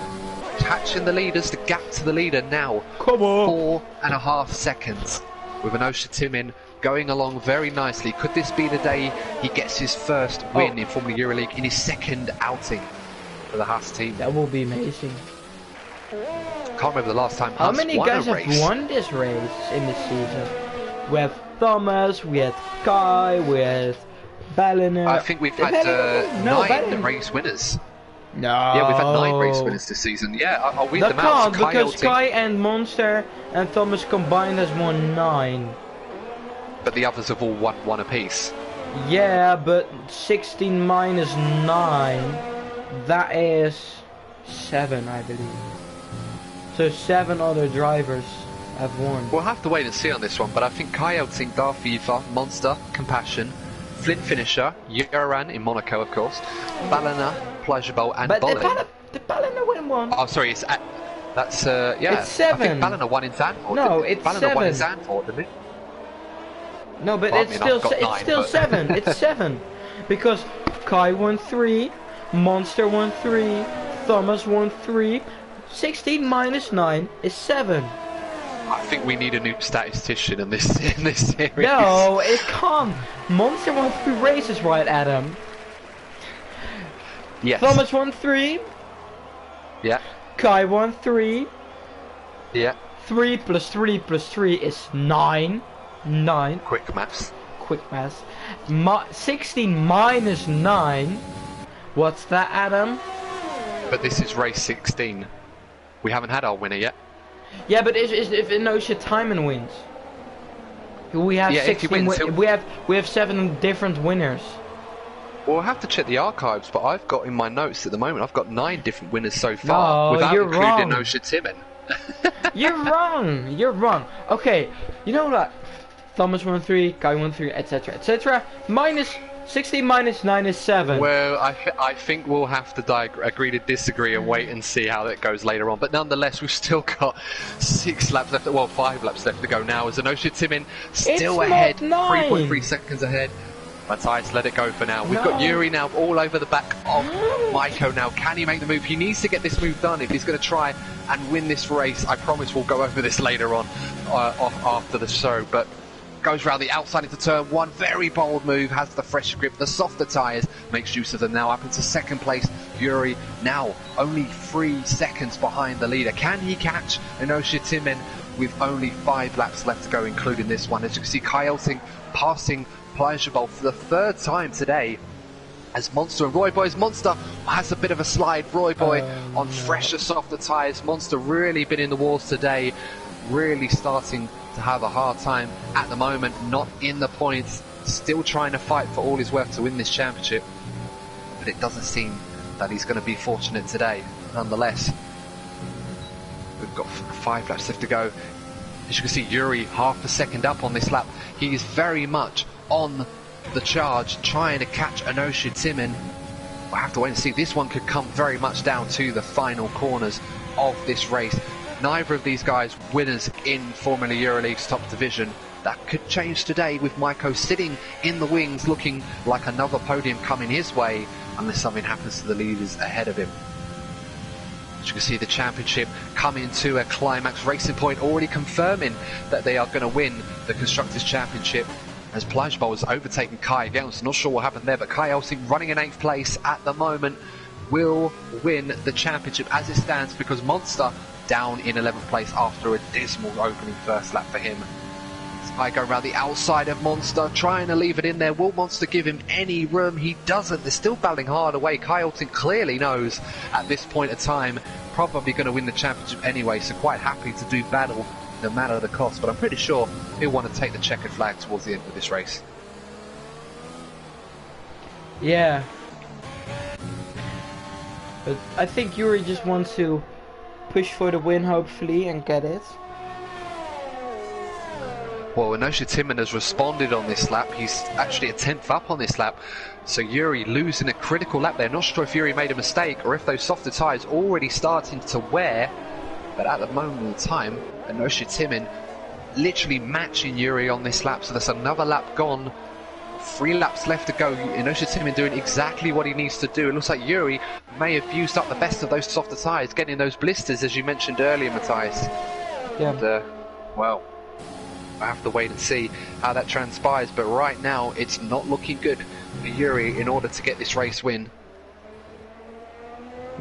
Catching the leaders, the gap to the leader now, 4.5 seconds, with an Ocean Timin going along very nicely. Could this be the day he gets his first win in Formula Euroleague in his 2nd outing for the Haas team? That will be amazing. Can't remember the last time How Haas many won guys a race. have won this race in this season? We have Thomas, we have Kai, we have Balliner. I think we've had 9 race winners. No. Yeah, we've had 9 race winners this season. Yeah, I'll read them out. Can't, because Kai and Monster and Thomas combined has won 9. But the others have all won 1 apiece. Yeah, but 16 minus 9, that is 7, I believe. So 7 other drivers have won. We'll have to wait and see on this one, but I think Kai Eltink, Darth FIFA, Monster, Compassion, Flint Finisher, Yoran in Monaco, of course, Ballina, Plage Bowl, and Bolin. Did Ballina win 1? Oh, sorry, that's yeah. It's 7. I think Ballina won in Zandvoort. No, it's Ballina 7. won in Zandvoort, didn't it? No, but Well, it's still 7. It's 7 because Kai won 3, Monster won 3, Thomas won 3. 16 minus 9 is 7. I think we need a new statistician in this series. No, it can't. Monster won 3 races, right, Adam? Yes. Thomas won 3. Yeah. Kai won 3. Yeah. 3 plus 3 plus 3 is 9. 9. Quick maths. Quick maths. 16 minus 9. What's that, Adam? But this is race 16. We haven't had our winner yet. Yeah, but if Inosha Timon wins, we have 16. We have 7 different winners. Well, we'll have to check the archives, but I've got in my notes at the moment, I've got 9 different winners so far, without including Inosha Timon. You're wrong. You're wrong. Okay, you know what? Thomas won 3, Kai won 3, etc., etc. Minus 16 minus 9 is 7. Well, I think we'll have to agree to disagree and wait and see how that goes later on. But nonetheless, we've still got 6 laps left. Well, 5 laps left to go now. As Inosha Timin still ahead, 3.3 seconds ahead. Matthias, let it go for now. We've got Yuri now all over the back of Maiko now. Can he make the move? He needs to get this move done if he's going to try and win this race. I promise we'll go over this later on after the show. But Goes round the outside into turn one. Very bold move. Has the fresh grip, the softer tyres. Makes use of them now. Up into second place. Yuri now only 3 seconds behind the leader. Can he catch Enosha Timin with only 5 laps left to go, including this one? As you can see, Kai Elting passing Plajabol for the 3rd time today. As Monster and Roy Boy's Monster has a bit of a slide. Roy Boy on fresher, softer tyres. Monster really been in the walls today. Really starting to have a hard time at the moment, not in the points, still trying to fight for all his worth to win this championship, but it doesn't seem that he's going to be fortunate today. Nonetheless, we've got 5 laps left to go. As you can see, Yuri half a second up on this lap. He is very much on the charge, trying to catch Enosha Timin. We'll have to wait and see. This one could come very much down to the final corners of this race. Neither of these guys winners in Formula Euroleague's top division. That could change today with Maiko sitting in the wings, looking like another podium coming his way, unless something happens to the leaders ahead of him. As you can see, the championship coming to a climax. Racing Point already confirming that they are going to win the Constructors' Championship, as Plajabol has overtaken Kai Elting. Not sure what happened there, but Kai Elting running in 8th place at the moment will win the championship as it stands, because Monster down in 11th place after a dismal opening first lap for him. I go around the outside of Monster, trying to leave it in there. Will Monster give him any room? He doesn't. They're still battling hard away. Kai Elting clearly knows at this point of time, probably going to win the championship anyway, so quite happy to do battle no matter the cost. But I'm pretty sure he'll want to take the checkered flag towards the end of this race. Yeah. But I think Yuri just wants to push for the win, hopefully, and get it. Well, Enosha Timin has responded on this lap. He's actually a 10th up on this lap. So Yuri losing a critical lap there. Not sure if Yuri made a mistake or if those softer tyres already starting to wear. But at the moment in time, Enosha Timin literally matching Yuri on this lap. So there's another lap gone. 3 laps left to go. Enosha Timin doing exactly what he needs to do. It looks like Yuri may have used up the best of those softer tyres, getting those blisters, as you mentioned earlier, Matthias. Yeah. And, well, I have to wait and see how that transpires. But right now, it's not looking good for Yuri in order to get this race win.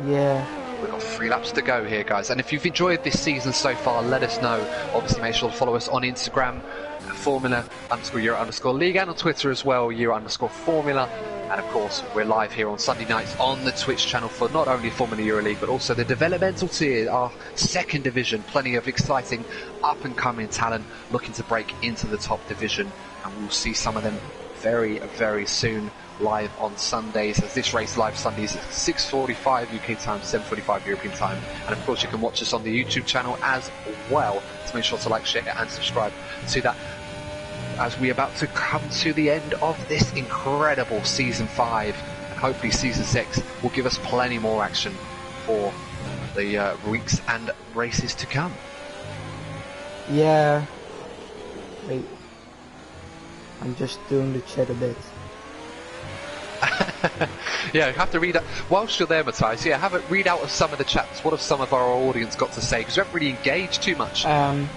Yeah. We've got 3 laps to go here, guys. And if you've enjoyed this season so far, let us know. Obviously, make sure to follow us on Instagram, Formula_Euro_League, and on Twitter as well, Euro_Formula. And of course, we're live here on Sunday nights on the Twitch channel for not only Formula Euroleague, but also the developmental tier, our 2nd division. Plenty of exciting up-and-coming talent looking to break into the top division. And we'll see some of them very, very soon live on Sundays, as this race live Sundays at 6:45 UK time, 7:45 European time. And of course, you can watch us on the YouTube channel as well. So make sure to like, share, and subscribe to that, as we're about to come to the end of this incredible Season 5. And hopefully Season 6 will give us plenty more action for the weeks and races to come. Yeah. Wait. I'm just doing the chat a bit. Yeah, you have to read out whilst you're there, Matthias. Yeah, read out of some of the chats. What have some of our audience got to say? Because we haven't really engaged too much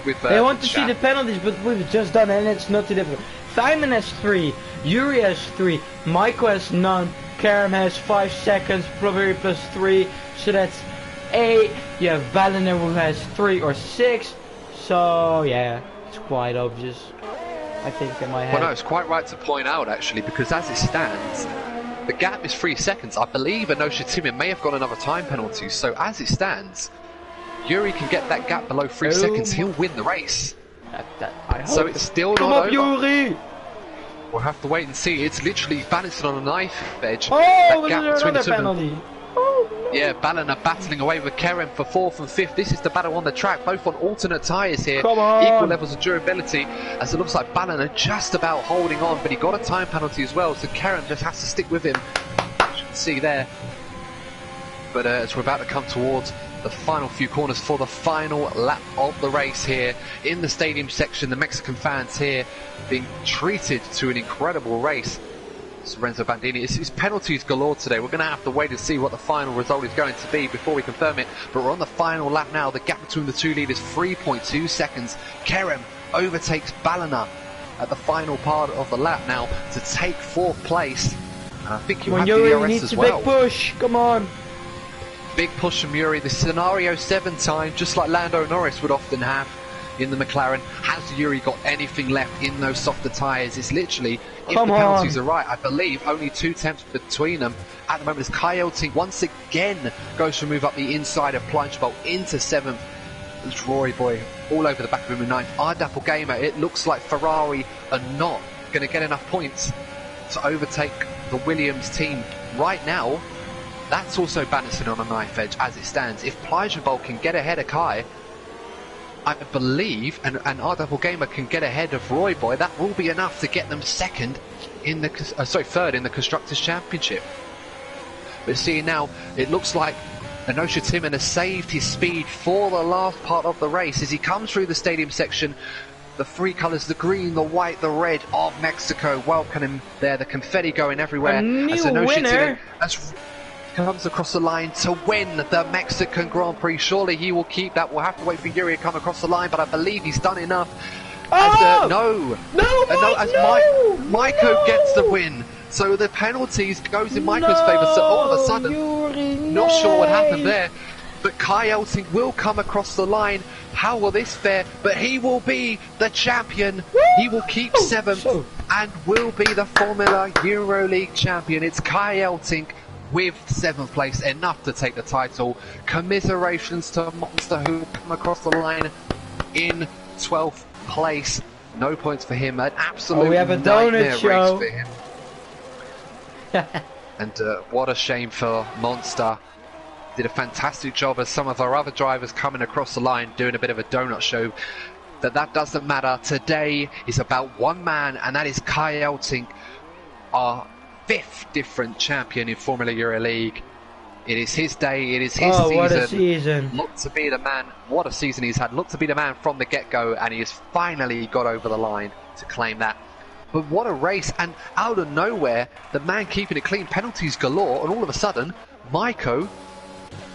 with. They want to see the penalties, but we've just done, and it's not too difficult. Simon has 3, Yuri has 3, Maiko has none, Karam has 5 seconds, probably plus 3, so that's 8. You have Balliner who has 3 or 6. So yeah, it's quite obvious, I think, in my head. Well, no, it's quite right to point out, actually, because as it stands, the gap is 3 seconds. I believe Enosha Timin may have got another time penalty, so as it stands, Yuri can get that gap below 3 seconds. He'll win the race. So it's still not over. Yuri! We'll have to wait and see. It's literally balancing on a knife edge. Oh, that was gap there between another the two penalty? Oh, no. Yeah, Balliner battling away with Kerem for 4th and 5th. This is the battle on the track, both on alternate tyres here. Come on. Equal levels of durability, as it looks like Balliner just about holding on, but he got a time penalty as well, so Kerem just has to stick with him, as you can see there. But as we're about to come towards the final few corners for the final lap of the race here in the stadium section, the Mexican fans here being treated to an incredible race. Renzo Bandini, it's penalties galore today. We're going to have to wait and see what the final result is going to be before we confirm it. But we're on the final lap now. The gap between the 2 leaders, 3.2 seconds. Kerem overtakes Balliner at the final part of the lap now to take 4th place. And I think you Come on, have the Yuri, DRS needs as a well. big push. Come on. Big push from Yuri. The scenario 7 time, just like Lando Norris would often have in the McLaren. Has Yuri got anything left in those softer tyres? It's literally, if the penalties are right, I believe only 2 tenths between them. At the moment, as Kyle Tink once again goes to move up the inside of Plungeball into 7th. It's Rory Boy all over the back of him in 9th. Our Gamer, it looks like Ferrari are not going to get enough points to overtake the Williams team right now. That's also balancing on a knife edge as it stands. If Plungeball can get ahead of Kai, I believe, and R Gamer can get ahead of Roy Boy, that will be enough to get them third in the Constructors' Championship. But see now, it looks like Anosha Timon has saved his speed for the last part of the race as he comes through the stadium section. The 3 colours, the green, the white, the red of Mexico, welcome him there. The confetti going everywhere. A new as Anosha winner. Timon comes across the line to win the Mexican Grand Prix. Surely he will keep that. We'll have to wait for Yuri to come across the line, but I believe he's done enough. As, Maiko gets the win. So the penalties goes in Maiko's favour. So all of a sudden, Yuri, not sure what happened there, but Kai Elting will come across the line. How will this fare? But he will be the champion. He will keep 7th and will be the Formula EuroLeague champion. It's Kai Elting with 7th place, enough to take the title. Commiserations to Monster, who come across the line in 12th place. No points for him. An absolute we have a nightmare donut show race for him. And what a shame for Monster. Did a fantastic job as some of our other drivers coming across the line doing a bit of a donut show. But that doesn't matter. Today is about one man, and that is Kai Elting, our 5th different champion in Formula EuroLeague. It is his day, it is his season. What a season. Look to be the man. What a season he's had. Look to be the man from the get-go, and he has finally got over the line to claim that. But what a race, and out of nowhere, the man keeping it clean, penalties galore, and all of a sudden, Maiko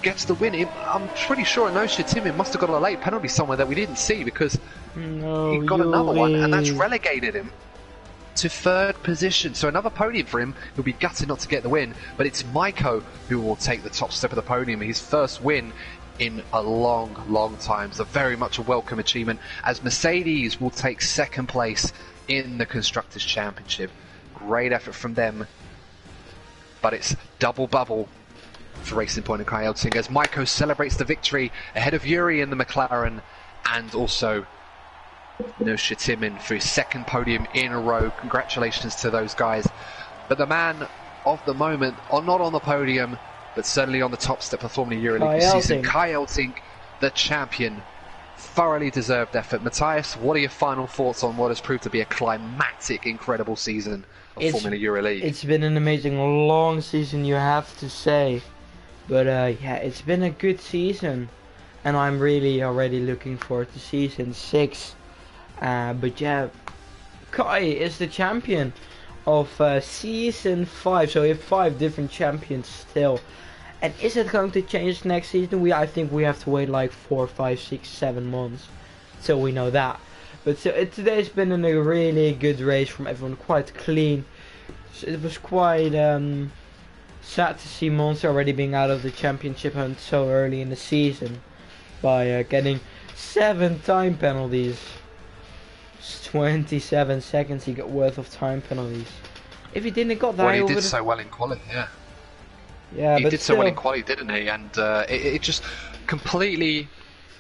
gets the win. I'm pretty sure Anosha Timon must have got a late penalty somewhere that we didn't see, because he got another one, and that's relegated him to 3rd position. So another podium for him. He'll be gutted not to get the win, but it's Maiko who will take the top step of the podium. His first win in a long time. So very much a welcome achievement, as Mercedes will take 2nd place in the Constructors' Championship. Great effort from them, but it's double bubble for Racing Point and Kai Elting as Maiko celebrates the victory ahead of Yuri in the McLaren, and also Anosha Timon for his 2nd podium in a row. Congratulations to those guys. But the man of the moment, not on the podium, but certainly on the top step of Formula EuroLeague this season, Kai Elting, the champion. Thoroughly deserved effort. Matthias, what are your final thoughts on what has proved to be a climatic, incredible season of Formula EuroLeague? It's been an amazing long season, you have to say. But yeah, it's been a good season, and I'm really already looking forward to season 6. But yeah, Kai is the champion of season 5, so we have 5 different champions still. And is it going to change next season? I think we have to wait like 4, 5, 6, 7 months till we know that. But so today's been a really good race from everyone, quite clean. So it was quite sad to see Monster already being out of the championship hunt so early in the season by getting 7 time penalties. 27 seconds he got worth of time penalties. If he didn't have got that, well, he did so well in quality, yeah. Yeah, he but did still. so well in quality, didn't he? And it just completely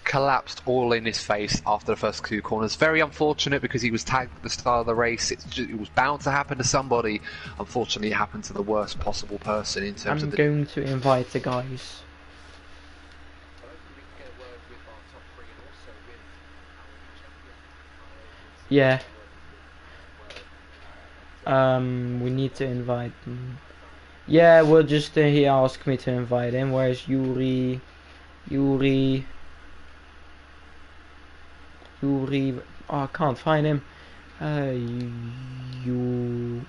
collapsed all in his face after the first 2 corners. Very unfortunate, because he was tagged at the start of the race. It was bound to happen to somebody. Unfortunately, it happened to the worst possible person in terms of the... I'm going to invite the guys. Yeah. We need to invite him. Yeah, well, just he asked me to invite him. Where's Yuri? Yuri. Oh, I can't find him. You.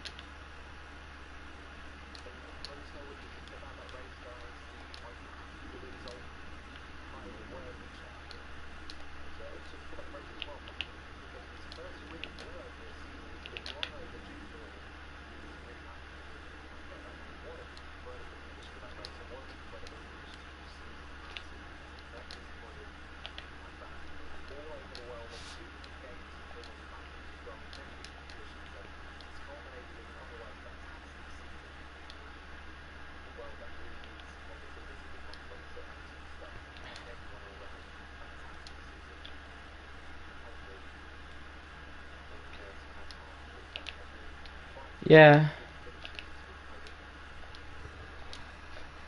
Yeah.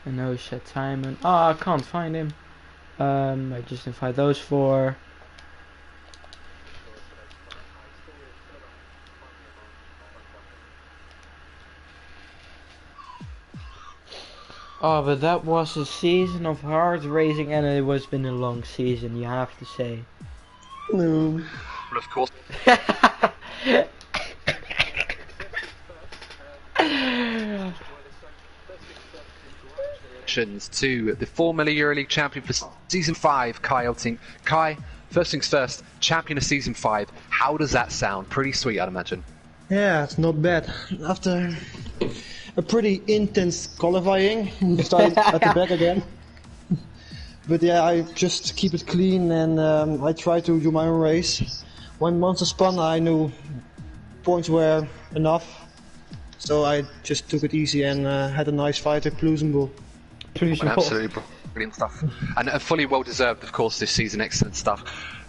And no Shed Timon. Oh, I can't find him. I just invite those four. Oh, but that was a season of hard racing, and it was been a long season, you have to say. No. Well, of course. To the formerly EuroLeague champion for season 5, Kai Elting. Kai, first things first, champion of season 5. How does that sound? Pretty sweet, I'd imagine. Yeah, it's not bad. After a pretty intense qualifying, started at the back again. But yeah, I just keep it clean and I try to do my own race. When Monster spun, I knew points were enough, so I just took it easy and had a nice fight at Plusenbull. Absolutely brilliant stuff, and fully well deserved, of course, this season. Excellent stuff,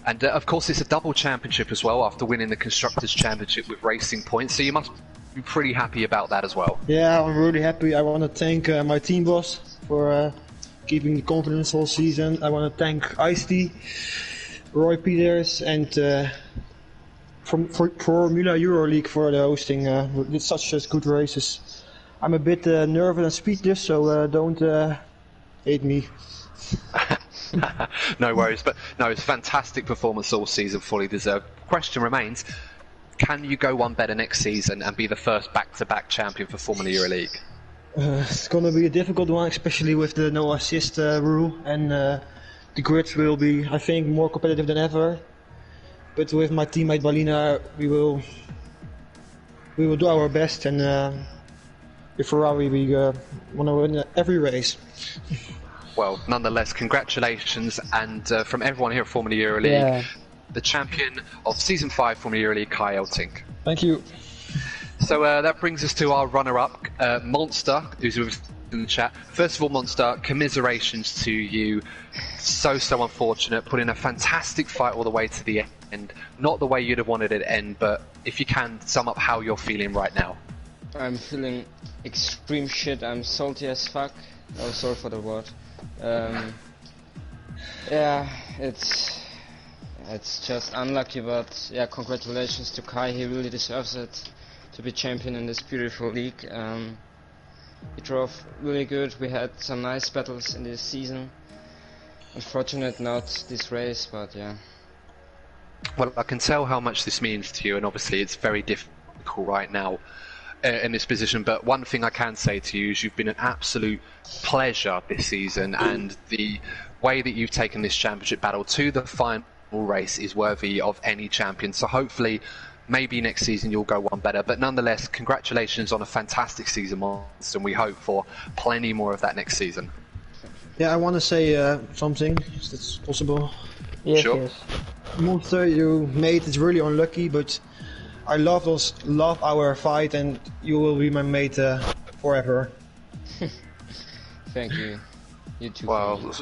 and of course it's a double championship as well after winning the constructors championship with racing points. So you must be pretty happy about that as well. Yeah, I'm really happy. I want to thank my team boss for keeping the confidence all season. I want to thank Ice-T, Roy Peters, and for Formula EuroLeague for the hosting. It's such good races. I'm a bit nervous and speechless, so don't hate me. No worries, but no, it's a fantastic performance all season, fully deserved. Question remains, can you go one better next season and be the first back-to-back champion for Formula EuroLeague? It's gonna be a difficult one, especially with the no assist rule, and the grids will be, I think, more competitive than ever. But with my teammate Balina, we will do our best, and with Ferrari we want to win every race. Well, nonetheless, congratulations, and from everyone here at Formula EuroLeague, the champion of Season 5 Formula EuroLeague, Kai Elting. Thank you. So that brings us to our runner-up, Monster, who's with us in the chat. First of all, Monster, commiserations to you. So unfortunate, put in a fantastic fight all the way to the end. Not the way you'd have wanted it to end, but if you can, sum up how you're feeling right now. I'm feeling extreme shit. I'm salty as fuck. Oh, sorry for the word. Yeah, it's just unlucky, but yeah, congratulations to Kai. He really deserves it to be champion in this beautiful league. He drove really good. We had some nice battles in this season. Unfortunate not this race, but yeah. Well, I can tell how much this means to you, and obviously it's very difficult right now in this position, but one thing I can say to you is you've been an absolute pleasure this season, and the way that you've taken this championship battle to the final race is worthy of any champion. So hopefully maybe next season you'll go one better, but nonetheless, congratulations on a fantastic season, Monster, and we hope for plenty more of that next season. Yeah, I want to say something, if it's possible. Yes, Sure. yes. Monster, you made it really unlucky, but I love our fight, and you will be my mate forever. Thank you. You too. Well,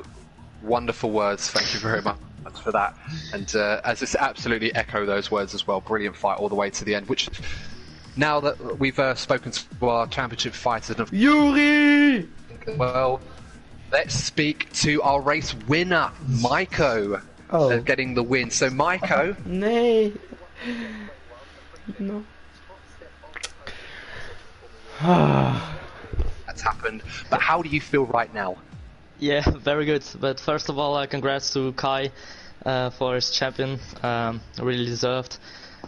wonderful words. Thank you very much for that. And as it's absolutely echo those words as well. Brilliant fight all the way to the end. Which, now that we've spoken to our championship fighters, Yuri! Well, let's speak to our race winner, Maiko, getting the win. So, Maiko. Nee. No. That's happened. But how do you feel right now? Yeah, very good. But first of all, congrats to Kai for his champion. Really deserved.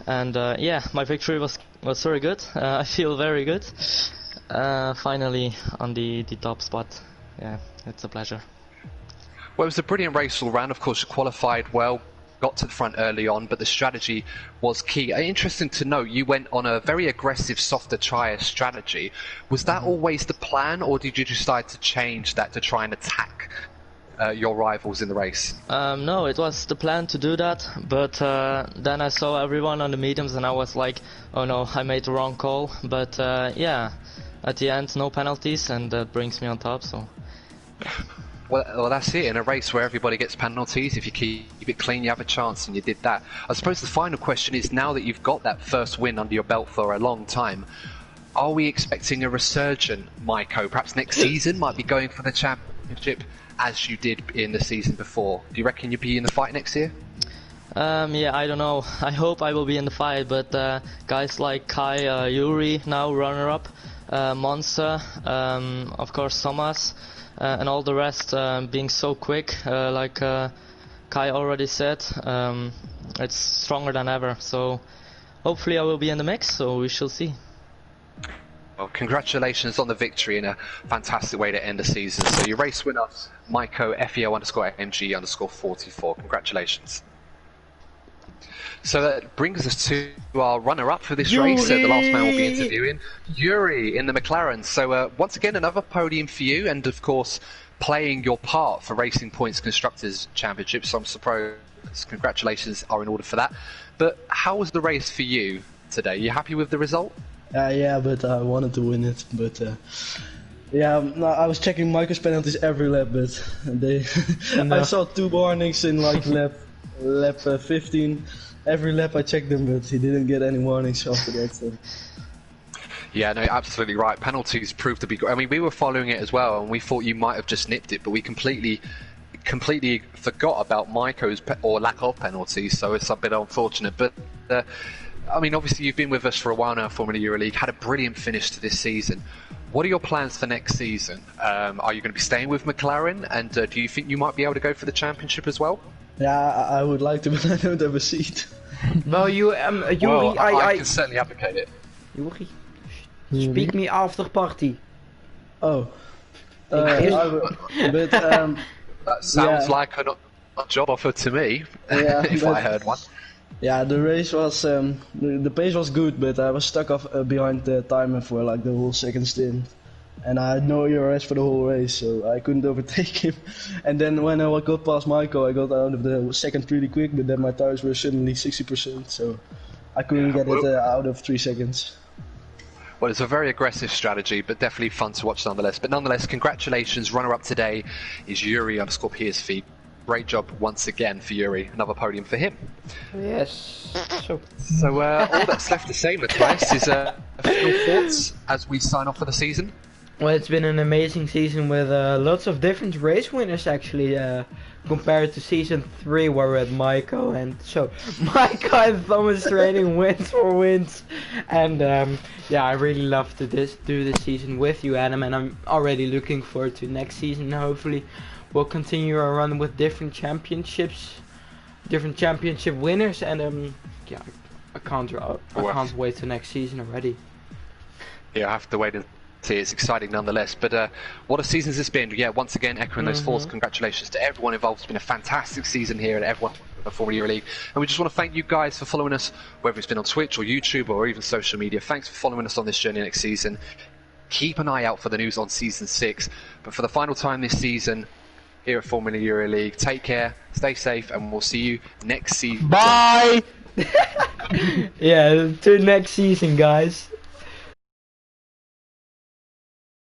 And yeah, my victory was very good. I feel very good. Finally on the top spot. Yeah, it's a pleasure. Well, it was a brilliant race all round. Of course, you qualified well, got to the front early on, but the strategy was key. Interesting to note, you went on a very aggressive, softer tyre strategy. Was that always the plan, or did you decide to change that to try and attack your rivals in the race? No, it was the plan to do that, but then I saw everyone on the mediums and I was like, oh no, I made the wrong call. But yeah, at the end, no penalties, and that brings me on top, so... Well, that's it. In a race where everybody gets penalties, if you keep it clean, you have a chance, and you did that. I suppose the final question is, now that you've got that first win under your belt for a long time, are we expecting a resurgent Maiko? Perhaps next season might be going for the championship as you did in the season before. Do you reckon you'll be in the fight next year? Yeah, I don't know. I hope I will be in the fight, but guys like Kai, Yuri, now runner-up, Monster, of course Thomas, and all the rest being so quick, like Kai already said, it's stronger than ever. So hopefully I will be in the mix, so we shall see. Well, congratulations on the victory in a fantastic way to end the season. So your race winner, Maiko, FEO_MG_44. Congratulations. So that brings us to our runner-up for this race. The last man we'll be interviewing, Yuri in the McLaren. So once again, another podium for you, and of course, playing your part for Racing Point's Constructors' Championship. So I'm surprised. Congratulations are in order for that. But how was the race for you today? You happy with the result? Yeah, but I wanted to win it. But yeah, no, I was checking Michael's penalties every lap, but they I saw 2 warnings in like lap 15. Every lap I checked them, but he didn't get any warnings after that. So. Yeah, no, absolutely right. Penalties proved to be good. I mean, we were following it as well, and we thought you might have just nipped it, but we completely forgot about Maiko's or lack of penalties, so it's a bit unfortunate. But I mean, obviously you've been with us for a while now, Formula Euroleague, had a brilliant finish to this season. What are your plans for next season? Are you going to be staying with McLaren, and do you think you might be able to go for the championship as well? Yeah, I would like to, but I don't have a seat. Well, Yuri, I can certainly advocate it. Yuri, speak me after party. Oh. But that sounds like a job offer to me, yeah, if I heard one. Yeah, the race was the pace was good, but I was stuck behind the timer for like the whole second stint, and I had no ERS for the whole race, so I couldn't overtake him. And then when I got past Michael, I got out of the second really quick, but then my tires were suddenly 60%, so I couldn't get it out of 3 seconds. Well, it's a very aggressive strategy, but definitely fun to watch nonetheless. But nonetheless, congratulations. Runner-up today is Yuri_PSV. Great job once again for Yuri. Another podium for him. Yes. So all that's left to say, Matthias, is final thoughts as we sign off for the season. Well, it's been an amazing season with lots of different race winners actually, compared to season 3 where we had Michael, and so Michael and Thomas trading wins for wins, and yeah, I really love to do this season with you, Adam, and I'm already looking forward to next season. Hopefully we'll continue our run with different championships, different championship winners, and yeah, I can't wait till next season already. Yeah, I have to wait and see. It's exciting nonetheless. But what a season has been. Yeah, once again, echoing those thoughts. Congratulations to everyone involved. It's been a fantastic season here and everyone at Formula Euroleague. And we just want to thank you guys for following us, whether it's been on Twitch or YouTube or even social media. Thanks for following us on this journey next season. Keep an eye out for the news on season 6. But for the final time this season, here at Formula Euroleague, take care, stay safe, and we'll see you next season. Bye! Yeah, to next season, guys.